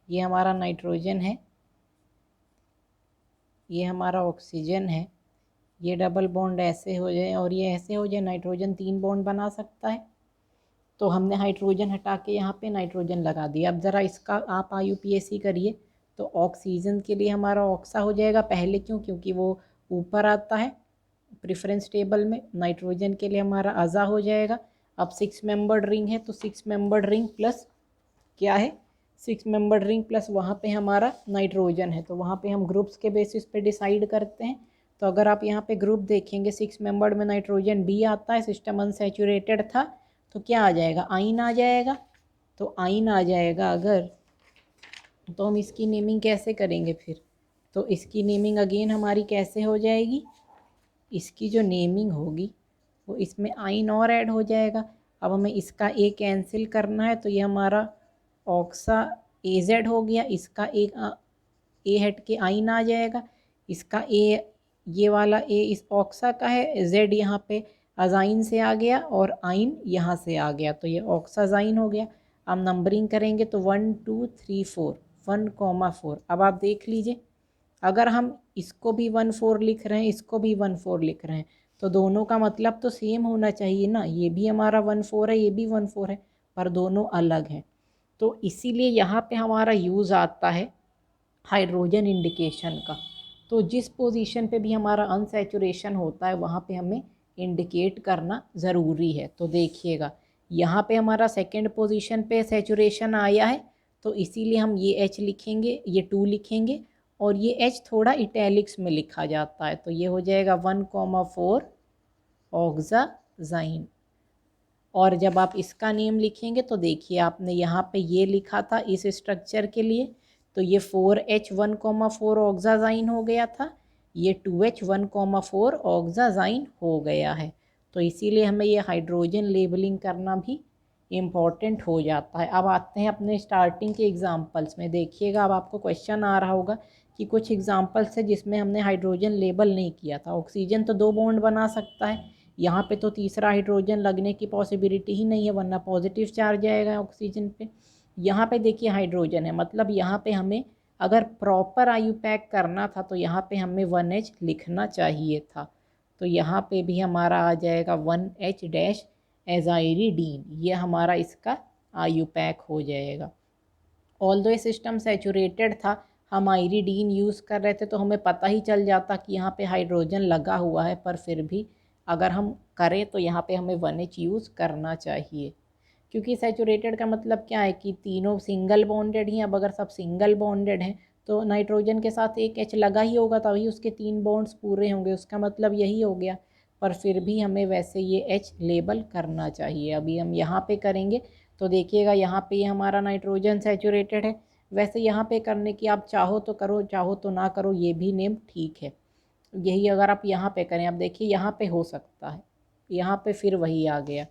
ये हमारा नाइट्रोजन है, ये हमारा ऑक्सीजन है, ये डबल बॉन्ड ऐसे हो जाए और ये ऐसे हो जाए, नाइट्रोजन 3 बॉन्ड बना सकता है। तो हमने हाइड्रोजन हटा के यहाँ पे नाइट्रोजन लगा दिया। अब ज़रा इसका आप IUPAC करिए तो ऑक्सीजन के लिए हमारा ऑक्सा हो जाएगा पहले, क्यों, क्योंकि वो ऊपर आता है प्रेफरेंस टेबल में। नाइट्रोजन के लिए हमारा अज़ा हो जाएगा। अब 6 मेंबर्ड रिंग है तो 6 मेंबर्ड रिंग प्लस क्या है, 6 मेंबर्ड रिंग प्लस वहाँ पे हमारा नाइट्रोजन है, तो वहाँ पे हम ग्रुप्स के बेसिस पे डिसाइड करते हैं। तो अगर आप यहाँ पे ग्रुप देखेंगे 6 मेंबर्ड में नाइट्रोजन बी आता है, सिस्टम अनसैचुरेटेड था, तो क्या आ जाएगा, आइन आ जाएगा। तो आइन आ जाएगा अगर, तो हम इसकी नेमिंग कैसे करेंगे फिर, तो इसकी नेमिंग अगेन हमारी कैसे हो जाएगी, इसकी जो नेमिंग होगी वो इसमें आइन और ऐड हो जाएगा। अब हमें इसका ए कैंसिल करना है तो ये हमारा ऑक्सा AZ हो गया, इसका एक ए हट के आइन आ जाएगा, इसका ए, ये वाला ए इस ऑक्सा का है, जेड यहाँ पे अजाइन से आ गया और आइन यहाँ से आ गया, तो ये ऑक्साजाइन हो गया। अब नंबरिंग करेंगे तो 1 2 3 4 1,4। अब आप देख लीजिए अगर हम इसको भी 1,4 लिख रहे हैं, इसको भी 1,4 लिख रहे हैं, तो दोनों का मतलब तो सेम होना चाहिए ना। ये भी हमारा 1,4 है, ये भी 1,4 है, पर दोनों अलग हैं। तो इसीलिए यहाँ पे हमारा यूज़ आता है हाइड्रोजन इंडिकेशन का। तो जिस पोजीशन पे भी हमारा अनसैचुरेशन होता है वहाँ पे हमें इंडिकेट करना ज़रूरी है। तो देखिएगा यहाँ पे हमारा सेकंड पोजीशन पे सैचुरेशन आया है, तो इसीलिए हम ये H लिखेंगे, ये 2 लिखेंगे और ये H थोड़ा इटैलिक्स में लिखा जाता है, तो ये हो जाएगा 1,4 ऑक्साजाइन। और जब आप इसका नेम लिखेंगे तो देखिए आपने यहाँ पे ये लिखा था इस स्ट्रक्चर के लिए, तो ये 4H 1,4 ऑक्साजाइन हो गया था, ये 2H 1,4 ऑक्साजाइन हो गया है। तो इसीलिए हमें ये हाइड्रोजन लेबलिंग करना भी इम्पॉर्टेंट हो जाता है। अब आते हैं अपने स्टार्टिंग के एग्जांपल्स में। देखिएगा अब आपको क्वेश्चन आ रहा होगा कि कुछ एग्जांपल्स है जिसमें हमने हाइड्रोजन लेबल नहीं किया था। ऑक्सीजन तो 2 बॉन्ड बना सकता है, यहाँ पे तो तीसरा हाइड्रोजन लगने की पॉसिबिलिटी ही नहीं है, वरना पॉजिटिव चार्ज आएगा ऑक्सीजन पे। यहाँ पे देखिए हाइड्रोजन है, मतलब यहाँ पे हमें अगर प्रॉपर IUPAC करना था तो यहाँ पे हमें 1H लिखना चाहिए था। तो यहाँ पे भी हमारा आ जाएगा 1H डैश एजाइरिडीन, ये हमारा इसका IUPAC हो जाएगा। ऑल्दो ये सिस्टम सैचुरेटेड था, हम आइरिडीन यूज़ कर रहे थे तो हमें पता ही चल जाता कि यहाँ पे हाइड्रोजन लगा हुआ है, पर फिर भी अगर हम करें तो यहाँ पे हमें 1H यूज़ करना चाहिए, क्योंकि सैचुरेटेड का मतलब क्या है कि तीनों सिंगल बॉन्डेड ही। अब अगर सब सिंगल बॉन्डेड हैं तो नाइट्रोजन के साथ एक H लगा ही होगा, तभी उसके 3 बॉन्ड्स पूरे होंगे, उसका मतलब यही हो गया। पर फिर भी हमें वैसे ये H लेबल करना चाहिए। अभी हम यहाँ पे करेंगे तो देखिएगा यहाँ पे ये हमारा नाइट्रोजन सैचुरेटेड है। वैसे यहाँ पे करने की आप चाहो तो करो, चाहो तो ना करो, ये भी नेम ठीक है। यही अगर आप यहाँ पे करें, आप देखिए यहाँ पे हो सकता है, यहाँ पे फिर वही आ गया।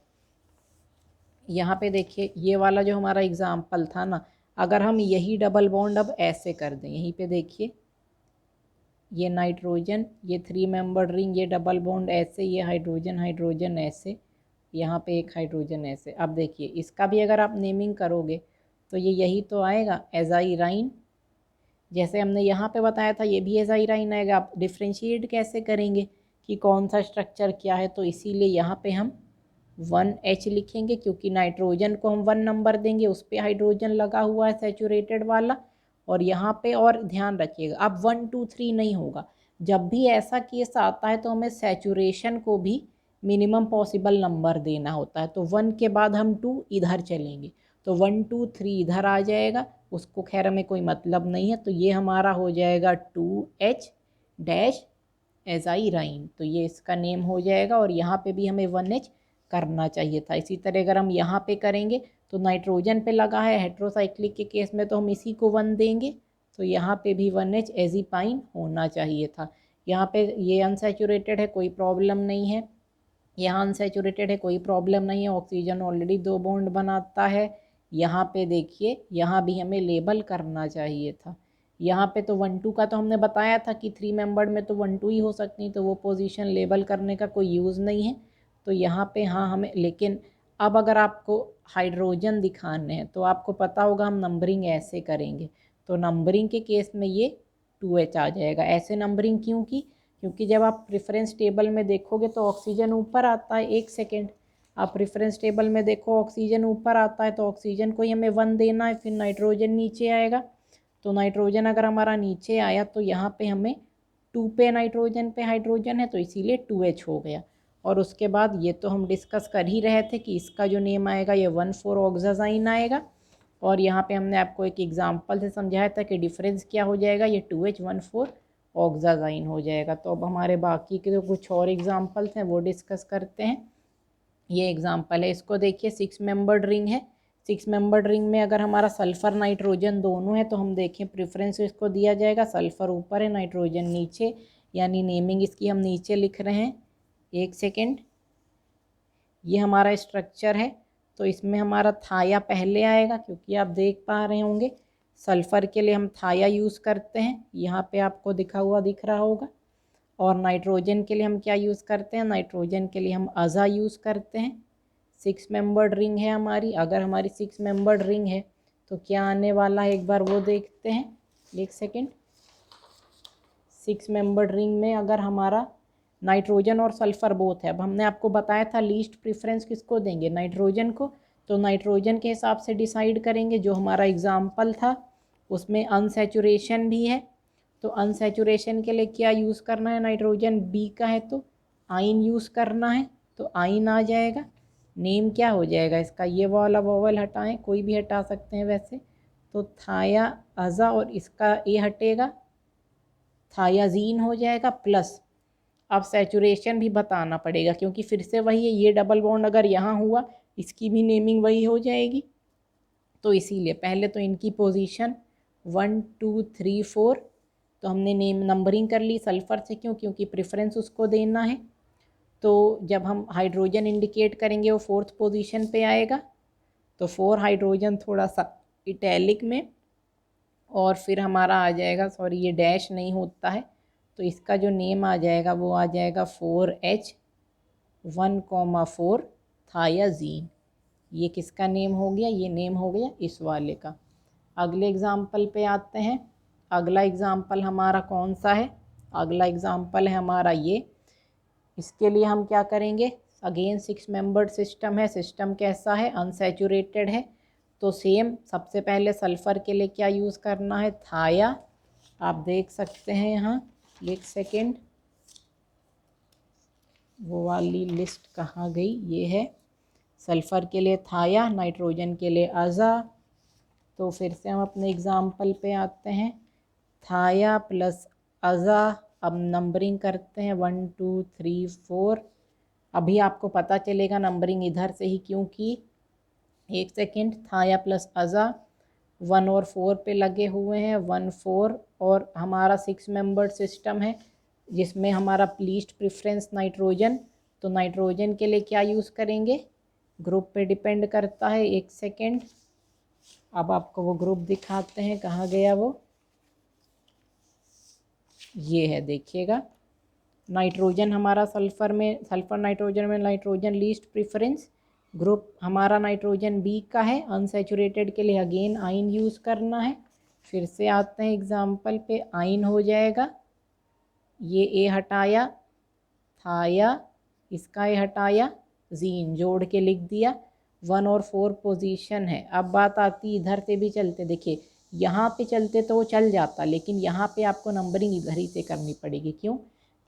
यहाँ पे देखिए ये वाला जो हमारा एग्जाम्पल था ना, अगर हम यही डबल बॉन्ड अब ऐसे कर दें, यहीं पे देखिए ये नाइट्रोजन, ये 3 मेंबर्ड रिंग, ये डबल बॉन्ड ऐसे, ये हाइड्रोजन हाइड्रोजन ऐसे, यहाँ पे एक हाइड्रोजन ऐसे। अब देखिए इसका भी अगर आप नेमिंग करोगे तो ये यही तो आएगा एजाइराइन, जैसे हमने यहाँ पे बताया था ये भी एजाइराइन आएगा। आप डिफ्रेंशिएट कैसे करेंगे कि कौन सा स्ट्रक्चर क्या है, तो इसीलिए यहाँ पे हम 1H लिखेंगे, क्योंकि नाइट्रोजन को हम 1 नंबर देंगे, उस पर हाइड्रोजन लगा हुआ है सैचुरेटेड वाला। और यहाँ पे और ध्यान रखिएगा, अब 1 2 3 नहीं होगा। जब भी ऐसा केस आता है तो हमें सैचुरेशन को भी मिनिमम पॉसिबल नंबर देना होता है। तो 1 के बाद हम 2 इधर चलेंगे, तो 1 2 3 इधर आ जाएगा, उसको खैर हमें कोई मतलब नहीं है। तो ये हमारा हो जाएगा 2H डैश एजाइराइन, तो ये इसका नेम हो जाएगा। और यहाँ पे भी हमें 1H करना चाहिए था। इसी तरह अगर हम यहाँ पे करेंगे तो नाइट्रोजन पे लगा है, हेट्रोसाइक्लिक के केस में तो हम इसी को 1 देंगे, तो यहाँ पे भी 1H एजीपाइन होना चाहिए था। यहाँ पे ये अनसैचुरेटेड है, कोई प्रॉब्लम नहीं है, यहाँ अनसैचुरेटेड है, कोई प्रॉब्लम नहीं है, ऑक्सीजन ऑलरेडी 2 बॉन्ड बनाता है। यहाँ पे देखिए यहाँ भी हमें लेबल करना चाहिए था। यहाँ पे तो 1 2 का तो हमने बताया था कि 3 मेंबर्ड में तो 1 2 ही हो सकती, तो वो पोजीशन लेबल करने का कोई यूज़ नहीं है। तो यहाँ पे हाँ हमें, लेकिन अब अगर आपको हाइड्रोजन दिखाने हैं तो आपको पता होगा हम नंबरिंग ऐसे करेंगे, तो नंबरिंग के केस में ये 2H आ जाएगा। ऐसे नंबरिंग क्यों की, क्योंकि जब आप प्रेफरेंस टेबल में देखोगे तो ऑक्सीजन ऊपर आता है। 1 सेकेंड, आप प्रेफरेंस टेबल में देखो ऑक्सीजन ऊपर आता है, तो ऑक्सीजन को ही हमें 1 देना है, फिर नाइट्रोजन नीचे आएगा। तो नाइट्रोजन अगर हमारा नीचे आया तो यहाँ पे हमें 2 पे नाइट्रोजन पे हाइड्रोजन है, तो इसीलिए 2H हो गया। और उसके बाद ये तो हम डिस्कस कर ही रहे थे कि इसका जो नेम आएगा ये 1,4 ऑक्साजाइन आएगा। और यहाँ पे हमने आपको एक एग्जांपल से समझाया था कि डिफरेंस क्या हो जाएगा, ये 2H 1,4 ऑक्साजाइन हो जाएगा। तो अब हमारे बाकी के जो कुछ और एग्जांपल्स हैं वो डिस्कस करते हैं। ये एग्जांपल है, इसको देखिए 6 मेंबर्ड रिंग है। 6 मेंबर्ड रिंग में अगर हमारा सल्फ़र नाइट्रोजन दोनों है तो हम देखें प्रेफरेंस इसको दिया जाएगा, सल्फ़र ऊपर है नाइट्रोजन नीचे, यानी नेमिंग इसकी हम नीचे लिख रहे हैं। 1 सेकेंड, ये हमारा स्ट्रक्चर है, तो इसमें हमारा थाया पहले आएगा, क्योंकि आप देख पा रहे होंगे सल्फ़र के लिए हम थाया यूज़ करते हैं, यहाँ पे आपको दिखा हुआ दिख रहा होगा। और नाइट्रोजन के लिए हम क्या यूज़ करते हैं, नाइट्रोजन के लिए हम अज़ा यूज़ करते हैं। 6 मेंबर्ड रिंग है हमारी, अगर हमारी 6 मेंबर्ड रिंग है तो क्या आने वाला है एक बार वो देखते हैं। 1 सेकेंड, 6 मेंबर्ड रिंग में अगर हमारा नाइट्रोजन और सल्फ़र बोथ है, अब हमने आपको बताया था लीस्ट प्रेफरेंस किसको देंगे, नाइट्रोजन को, तो नाइट्रोजन के हिसाब से डिसाइड करेंगे। जो हमारा एग्जाम्पल था उसमें अनसैचुरेशन भी है, तो अनसैचुरेशन के लिए क्या यूज़ करना है, नाइट्रोजन बी का है तो आइन यूज़ करना है, तो आइन आ जाएगा। नेम क्या हो जाएगा इसका, ये वाला वोवल हटाएं, कोई भी हटा सकते हैं वैसे, तो थाया अज़ा, और इसका ए हटेगा, थायाजीन हो जाएगा प्लस। अब सैचुरेशन भी बताना पड़ेगा, क्योंकि फिर से वही है, ये डबल बॉन्ड अगर यहाँ हुआ इसकी भी नेमिंग वही हो जाएगी। तो इसीलिए पहले तो इनकी पोजीशन 1 2 3 4, तो हमने नेम नंबरिंग कर ली सल्फ़र से, क्यों, क्योंकि प्रेफरेंस उसको देना है। तो जब हम हाइड्रोजन इंडिकेट करेंगे वो 4th पोजीशन पे आएगा, तो 4 हाइड्रोजन थोड़ा सा इटैलिक में, और फिर हमारा आ जाएगा, सॉरी ये डैश नहीं होता है, तो इसका जो नेम आ जाएगा वो आ जाएगा 4H1,4 थायाजीन। ये किसका नेम हो गया? ये नेम हो गया इस वाले का। अगले एग्जाम्पल पे आते हैं। अगला एग्जाम्पल हमारा कौन सा है? अगला एग्जाम्पल है हमारा ये। इसके लिए हम क्या करेंगे? अगेन 6 मेंबर्ड सिस्टम है। सिस्टम कैसा है? अनसैचुरेटेड है। तो सेम सबसे पहले सल्फ़र के लिए क्या यूज़ करना है? थाया। आप देख सकते हैं यहाँ, एक सेकेंड, वो वाली लिस्ट कहाँ गई? ये है। सल्फ़र के लिए थाया, नाइट्रोजन के लिए अज़ा। तो फिर से हम अपने एग्ज़ाम्पल पे आते हैं। थाया प्लस अज़ा। अब नंबरिंग करते हैं 1 2 3 4। अभी आपको पता चलेगा नंबरिंग इधर से ही, क्योंकि एक सेकेंड, थाया प्लस अज़ा 1 और 4 पे लगे हुए हैं, 1 4, और हमारा 6 मेंबर्ड सिस्टम है जिसमें हमारा लीस्ट प्रेफरेंस नाइट्रोजन। तो नाइट्रोजन के लिए क्या यूज़ करेंगे? ग्रुप पे डिपेंड करता है। एक सेकेंड, अब आपको वो ग्रुप दिखाते हैं, कहाँ गया वो? ये है, देखिएगा। नाइट्रोजन हमारा सल्फ़र में, सल्फ़र नाइट्रोजन में नाइट्रोजन लीस्ट प्रेफरेंस। ग्रुप हमारा नाइट्रोजन बी का है। अनसैचुरेटेड के लिए अगेन आइन यूज़ करना है। फिर से आते हैं एग्जाम्पल पे। आइन हो जाएगा, ये ए हटाया, थाया, इसका ए हटाया, जीन जोड़ के लिख दिया। 1 और 4 पोजीशन है। अब बात आती, इधर से भी चलते, देखिए यहाँ पे चलते तो वो चल जाता, लेकिन यहाँ पे आपको नंबरिंग इधर ही से करनी पड़ेगी। क्यों?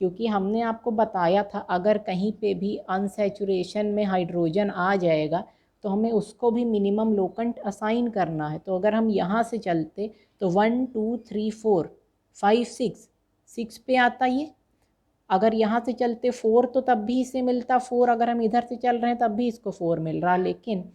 क्योंकि हमने आपको बताया था अगर कहीं पे भी अनसैचुरेशन में हाइड्रोजन आ जाएगा तो हमें उसको भी मिनिमम लोकेंट असाइन करना है। तो अगर हम यहाँ से चलते तो 1 2 3 4 5 6 पे आता ये। अगर यहाँ से चलते 4 तो तब भी इसे मिलता 4, अगर हम इधर से चल रहे हैं तब भी इसको 4 मिल रहा, लेकिन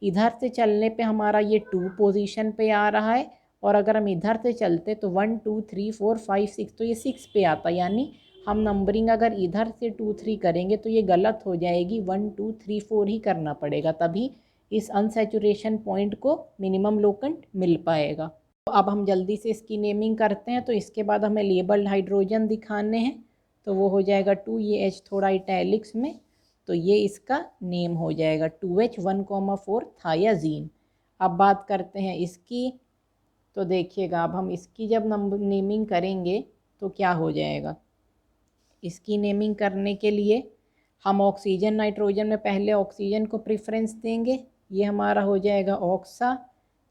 इधर से चलने पे हमारा ये 2 पोजीशन पे आ रहा है, और अगर हम इधर से चलते तो 1 2 3 4 5 6, तो ये 6 पे आता। यानी हम नंबरिंग अगर इधर से 2 3 करेंगे तो ये गलत हो जाएगी, 1 2 3 4 ही करना पड़ेगा, तभी इस अनसैचुरेशन पॉइंट को मिनिमम लोकेंट मिल पाएगा। तो अब हम जल्दी से इसकी नेमिंग करते हैं। तो इसके बाद हमें लेबल्ड हाइड्रोजन दिखाने हैं, तो वो हो जाएगा 2, ये H थोड़ा इटैलिक्स में, तो ये इसका नेम हो जाएगा 2H1,4 थायाजीन। अब बात करते हैं इसकी। तो देखिएगा, अब हम इसकी जब नंबर नेमिंग करेंगे तो क्या हो जाएगा? इसकी नेमिंग करने के लिए हम ऑक्सीजन नाइट्रोजन में पहले ऑक्सीजन को प्रेफरेंस देंगे। ये हमारा हो जाएगा ऑक्सा।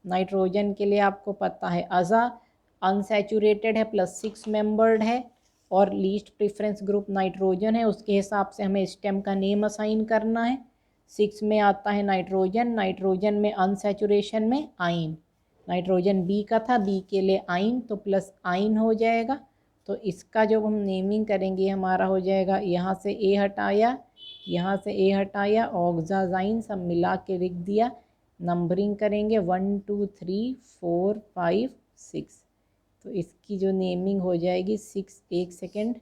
नाइट्रोजन के लिए आपको पता है अज़ा। अनसैचुरेटेड है, प्लस 6 मेंबर्ड है, और लीस्ट प्रेफरेंस ग्रुप नाइट्रोजन है। उसके हिसाब से हमें स्टेम का नेम असाइन करना है। 6 में आता है नाइट्रोजन, नाइट्रोजन में अनसैचुरेशन में आइन, नाइट्रोजन बी का था, बी के लिए आइन, तो प्लस आइन हो जाएगा। तो इसका जो हम नेमिंग करेंगे हमारा हो जाएगा, यहाँ से ए हटाया, यहाँ से ए हटाया, ऑक्साजाइन सब मिला के लिख दिया। नंबरिंग करेंगे 1 2 3 4 5 6। तो इसकी जो नेमिंग हो जाएगी 6, एक सेकेंड,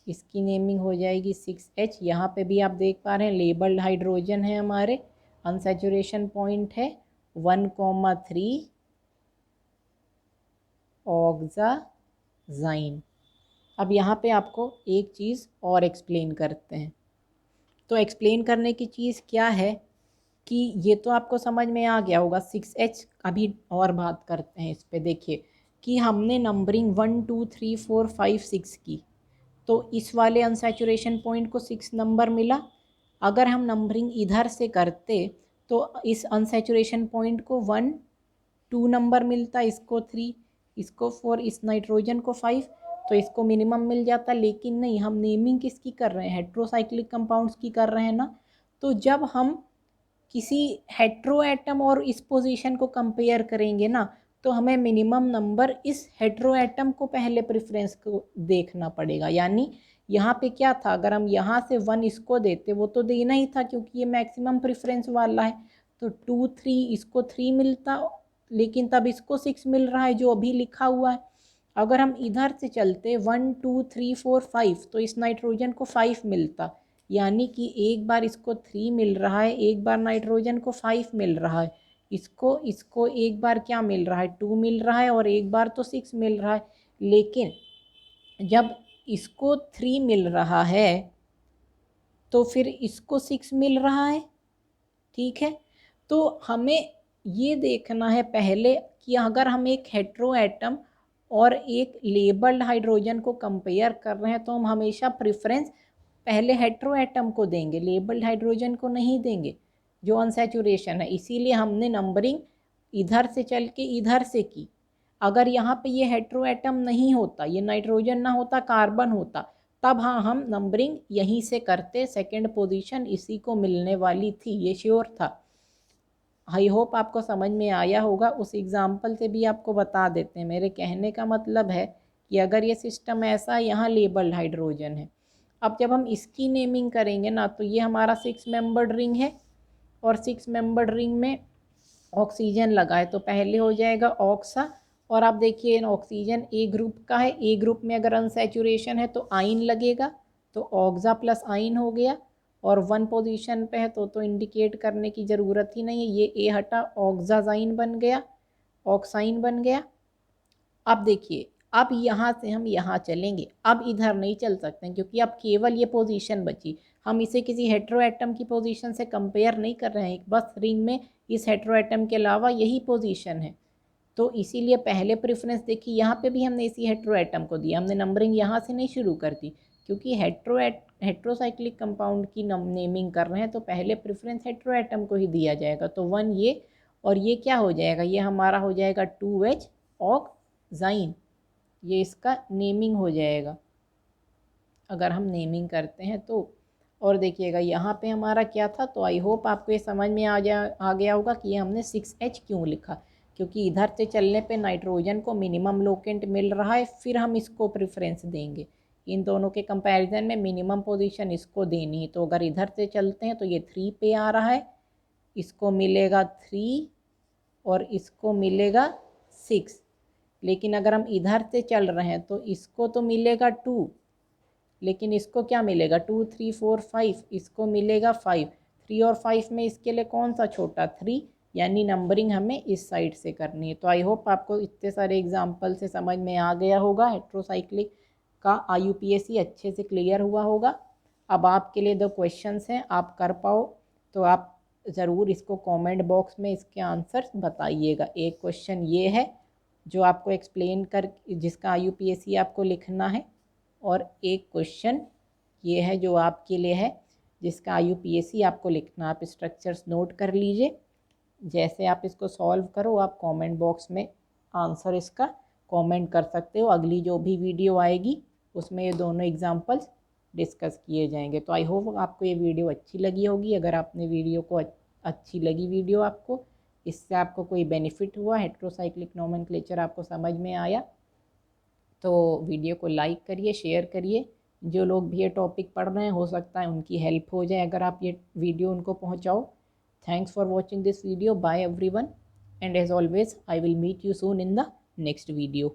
इसकी नेमिंग हो जाएगी 6H। यहाँ पे भी आप देख पा रहे हैं लेबल्ड हाइड्रोजन है हमारे, अनसैचुरेशन पॉइंट है 1,3 ऑक्साजाइन। अब यहाँ पे आपको एक चीज़ और एक्सप्लेन करते हैं। तो एक्सप्लेन करने की चीज़ क्या है कि ये तो आपको समझ में आ गया होगा 6H। अभी और बात करते हैं इस पे। देखिए कि हमने नंबरिंग 1 2 3 4 5 6 की, तो इस वाले अनसैचुरेशन पॉइंट को 6 नंबर मिला। अगर हम नंबरिंग इधर से करते तो इस अनसैचुरेशन पॉइंट को 1 2 नंबर मिलता, इसको 3, इसको 4, इस नाइट्रोजन को 5, तो इसको मिनिमम मिल जाता। लेकिन नहीं, हम नेमिंग किसकी कर रहे हैं? हेट्रोसाइक्लिक कंपाउंड्स की कर रहे हैं ना। तो जब हम किसी हेट्रो एटम और इस पोजीशन को कंपेयर करेंगे ना, तो हमें मिनिमम नंबर इस हेट्रो एटम को पहले प्रेफरेंस को देखना पड़ेगा। यानी यहाँ पे क्या था, अगर हम यहाँ से 1 इसको देते, वो तो देना ही था क्योंकि ये मैक्सिमम प्रेफरेंस वाला है, तो 2 3 इसको 3 मिलता, लेकिन तब इसको 6 मिल रहा है जो अभी लिखा हुआ है। अगर हम इधर से चलते 1 2 3 4 5, तो इस नाइट्रोजन को 5 मिलता, यानी कि एक बार इसको 3 मिल रहा है, एक बार नाइट्रोजन को 5 मिल रहा है, इसको एक बार क्या मिल रहा है, 2 मिल रहा है, और एक बार तो 6 मिल रहा है। लेकिन जब इसको 3 मिल रहा है तो फिर इसको 6 मिल रहा है, ठीक है। तो हमें ये देखना है पहले कि अगर हम एक हेट्रो एटम और एक लेबल्ड हाइड्रोजन को कंपेयर कर रहे हैं तो हम हमेशा प्रेफरेंस पहले हेट्रो एटम को देंगे, लेबल्ड हाइड्रोजन को नहीं देंगे जो अनसैचुरेशन है। इसीलिए हमने नंबरिंग इधर से चल के इधर से की। अगर यहाँ पे ये हेट्रो एटम नहीं होता, ये नाइट्रोजन ना होता, कार्बन होता, तब हाँ हम नंबरिंग यहीं से करते, सेकंड पोजीशन इसी को मिलने वाली थी, ये श्योर था। आई होप आपको समझ में आया होगा। उस एग्ज़ाम्पल से भी आपको बता देते हैं। मेरे कहने का मतलब है कि अगर ये सिस्टम ऐसा है, यहाँ लेबल्ड हाइड्रोजन है, अब जब हम इसकी नेमिंग करेंगे ना, तो ये हमारा 6 मेंबर्ड रिंग है, और 6 मेंबर्ड रिंग में ऑक्सीजन लगा है, तो पहले हो जाएगा ऑक्सा। और आप देखिए ऑक्सीजन ए ग्रुप का है, ए ग्रुप में अगर अनसैचुरेशन है तो आइन लगेगा, तो ऑक्सा प्लस आइन हो गया। और 1 पोजीशन पे है तो इंडिकेट करने की ज़रूरत ही नहीं है, ये ए हटा, ऑक्साजाइन बन गया, ऑक्साइन बन गया। अब देखिए, अब यहाँ से हम यहाँ चलेंगे, अब इधर नहीं चल सकते हैं क्योंकि अब केवल ये पोजीशन बची। हम इसे किसी हेट्रो एटम की पोजीशन से कंपेयर नहीं कर रहे हैं, बस रिंग में इस हेट्रो एटम के अलावा यही पोजीशन है। तो इसीलिए पहले प्रेफरेंस देखिए, यहाँ पे भी हमने इसी हेट्रो एटम को दिया, हमने नंबरिंग यहाँ से नहीं शुरू कर दी क्योंकि हेट्रोसाइक्लिक कंपाउंड की नेमिंग कर रहे हैं, तो पहले प्रेफरेंस हेट्रो एटम को ही दिया जाएगा। तो 1 ये, और ये क्या हो जाएगा, ये हमारा हो जाएगा 2H ऑक्साइन, ये इसका नेमिंग हो जाएगा अगर हम नेमिंग करते हैं तो। और देखिएगा यहाँ पे हमारा क्या था, तो आई होप आपको ये समझ में आ गया होगा कि ये हमने 6H क्यों लिखा, क्योंकि इधर से चलने पे नाइट्रोजन को मिनिमम लोकेंट मिल रहा है, फिर हम इसको प्रेफरेंस देंगे। इन दोनों के कंपैरिजन में मिनिमम पोजीशन इसको देनी है। तो अगर इधर से चलते हैं तो ये 3 पे आ रहा है, इसको मिलेगा 3 और इसको मिलेगा 6। लेकिन अगर हम इधर से चल रहे हैं तो इसको तो मिलेगा 2, लेकिन इसको क्या मिलेगा 2, 3, 4, 5, इसको मिलेगा 5। 3 और 5 में इसके लिए कौन सा छोटा, 3, यानी नंबरिंग हमें इस साइड से करनी है। तो आई होप आपको इतने सारे एग्जाम्पल से समझ में आ गया होगा, हेट्रोसाइक्लिक का IUPAC अच्छे से क्लियर हुआ होगा। अब आपके लिए 2 क्वेश्चंस हैं, आप कर पाओ तो आप ज़रूर इसको कमेंट बॉक्स में इसके आंसर्स बताइएगा। एक क्वेश्चन ये है जो आपको एक्सप्लेन कर, जिसका IUPAC आपको लिखना है, और एक क्वेश्चन ये है जो आपके लिए है जिसका IUPAC आपको लिखना। आप स्ट्रक्चर्स नोट कर लीजिए, जैसे आप इसको सॉल्व करो आप कमेंट बॉक्स में आंसर इसका कमेंट कर सकते हो। अगली जो भी वीडियो आएगी उसमें ये दोनों एग्जांपल्स डिस्कस किए जाएंगे। तो आई होप आपको ये वीडियो अच्छी लगी होगी। अगर आपने वीडियो को अच्छी लगी वीडियो आपको, इससे आपको कोई बेनिफिट हुआ, हेट्रोसाइक्लिक नोमेनक्लेचर आपको समझ में आया, तो वीडियो को लाइक करिए, शेयर करिए। जो लोग भी ये टॉपिक पढ़ रहे हैं हो सकता है उनकी हेल्प हो जाए अगर आप ये वीडियो उनको पहुंचाओ। Thanks for watching this video. Bye everyone, and as always I will meet you soon in the next video.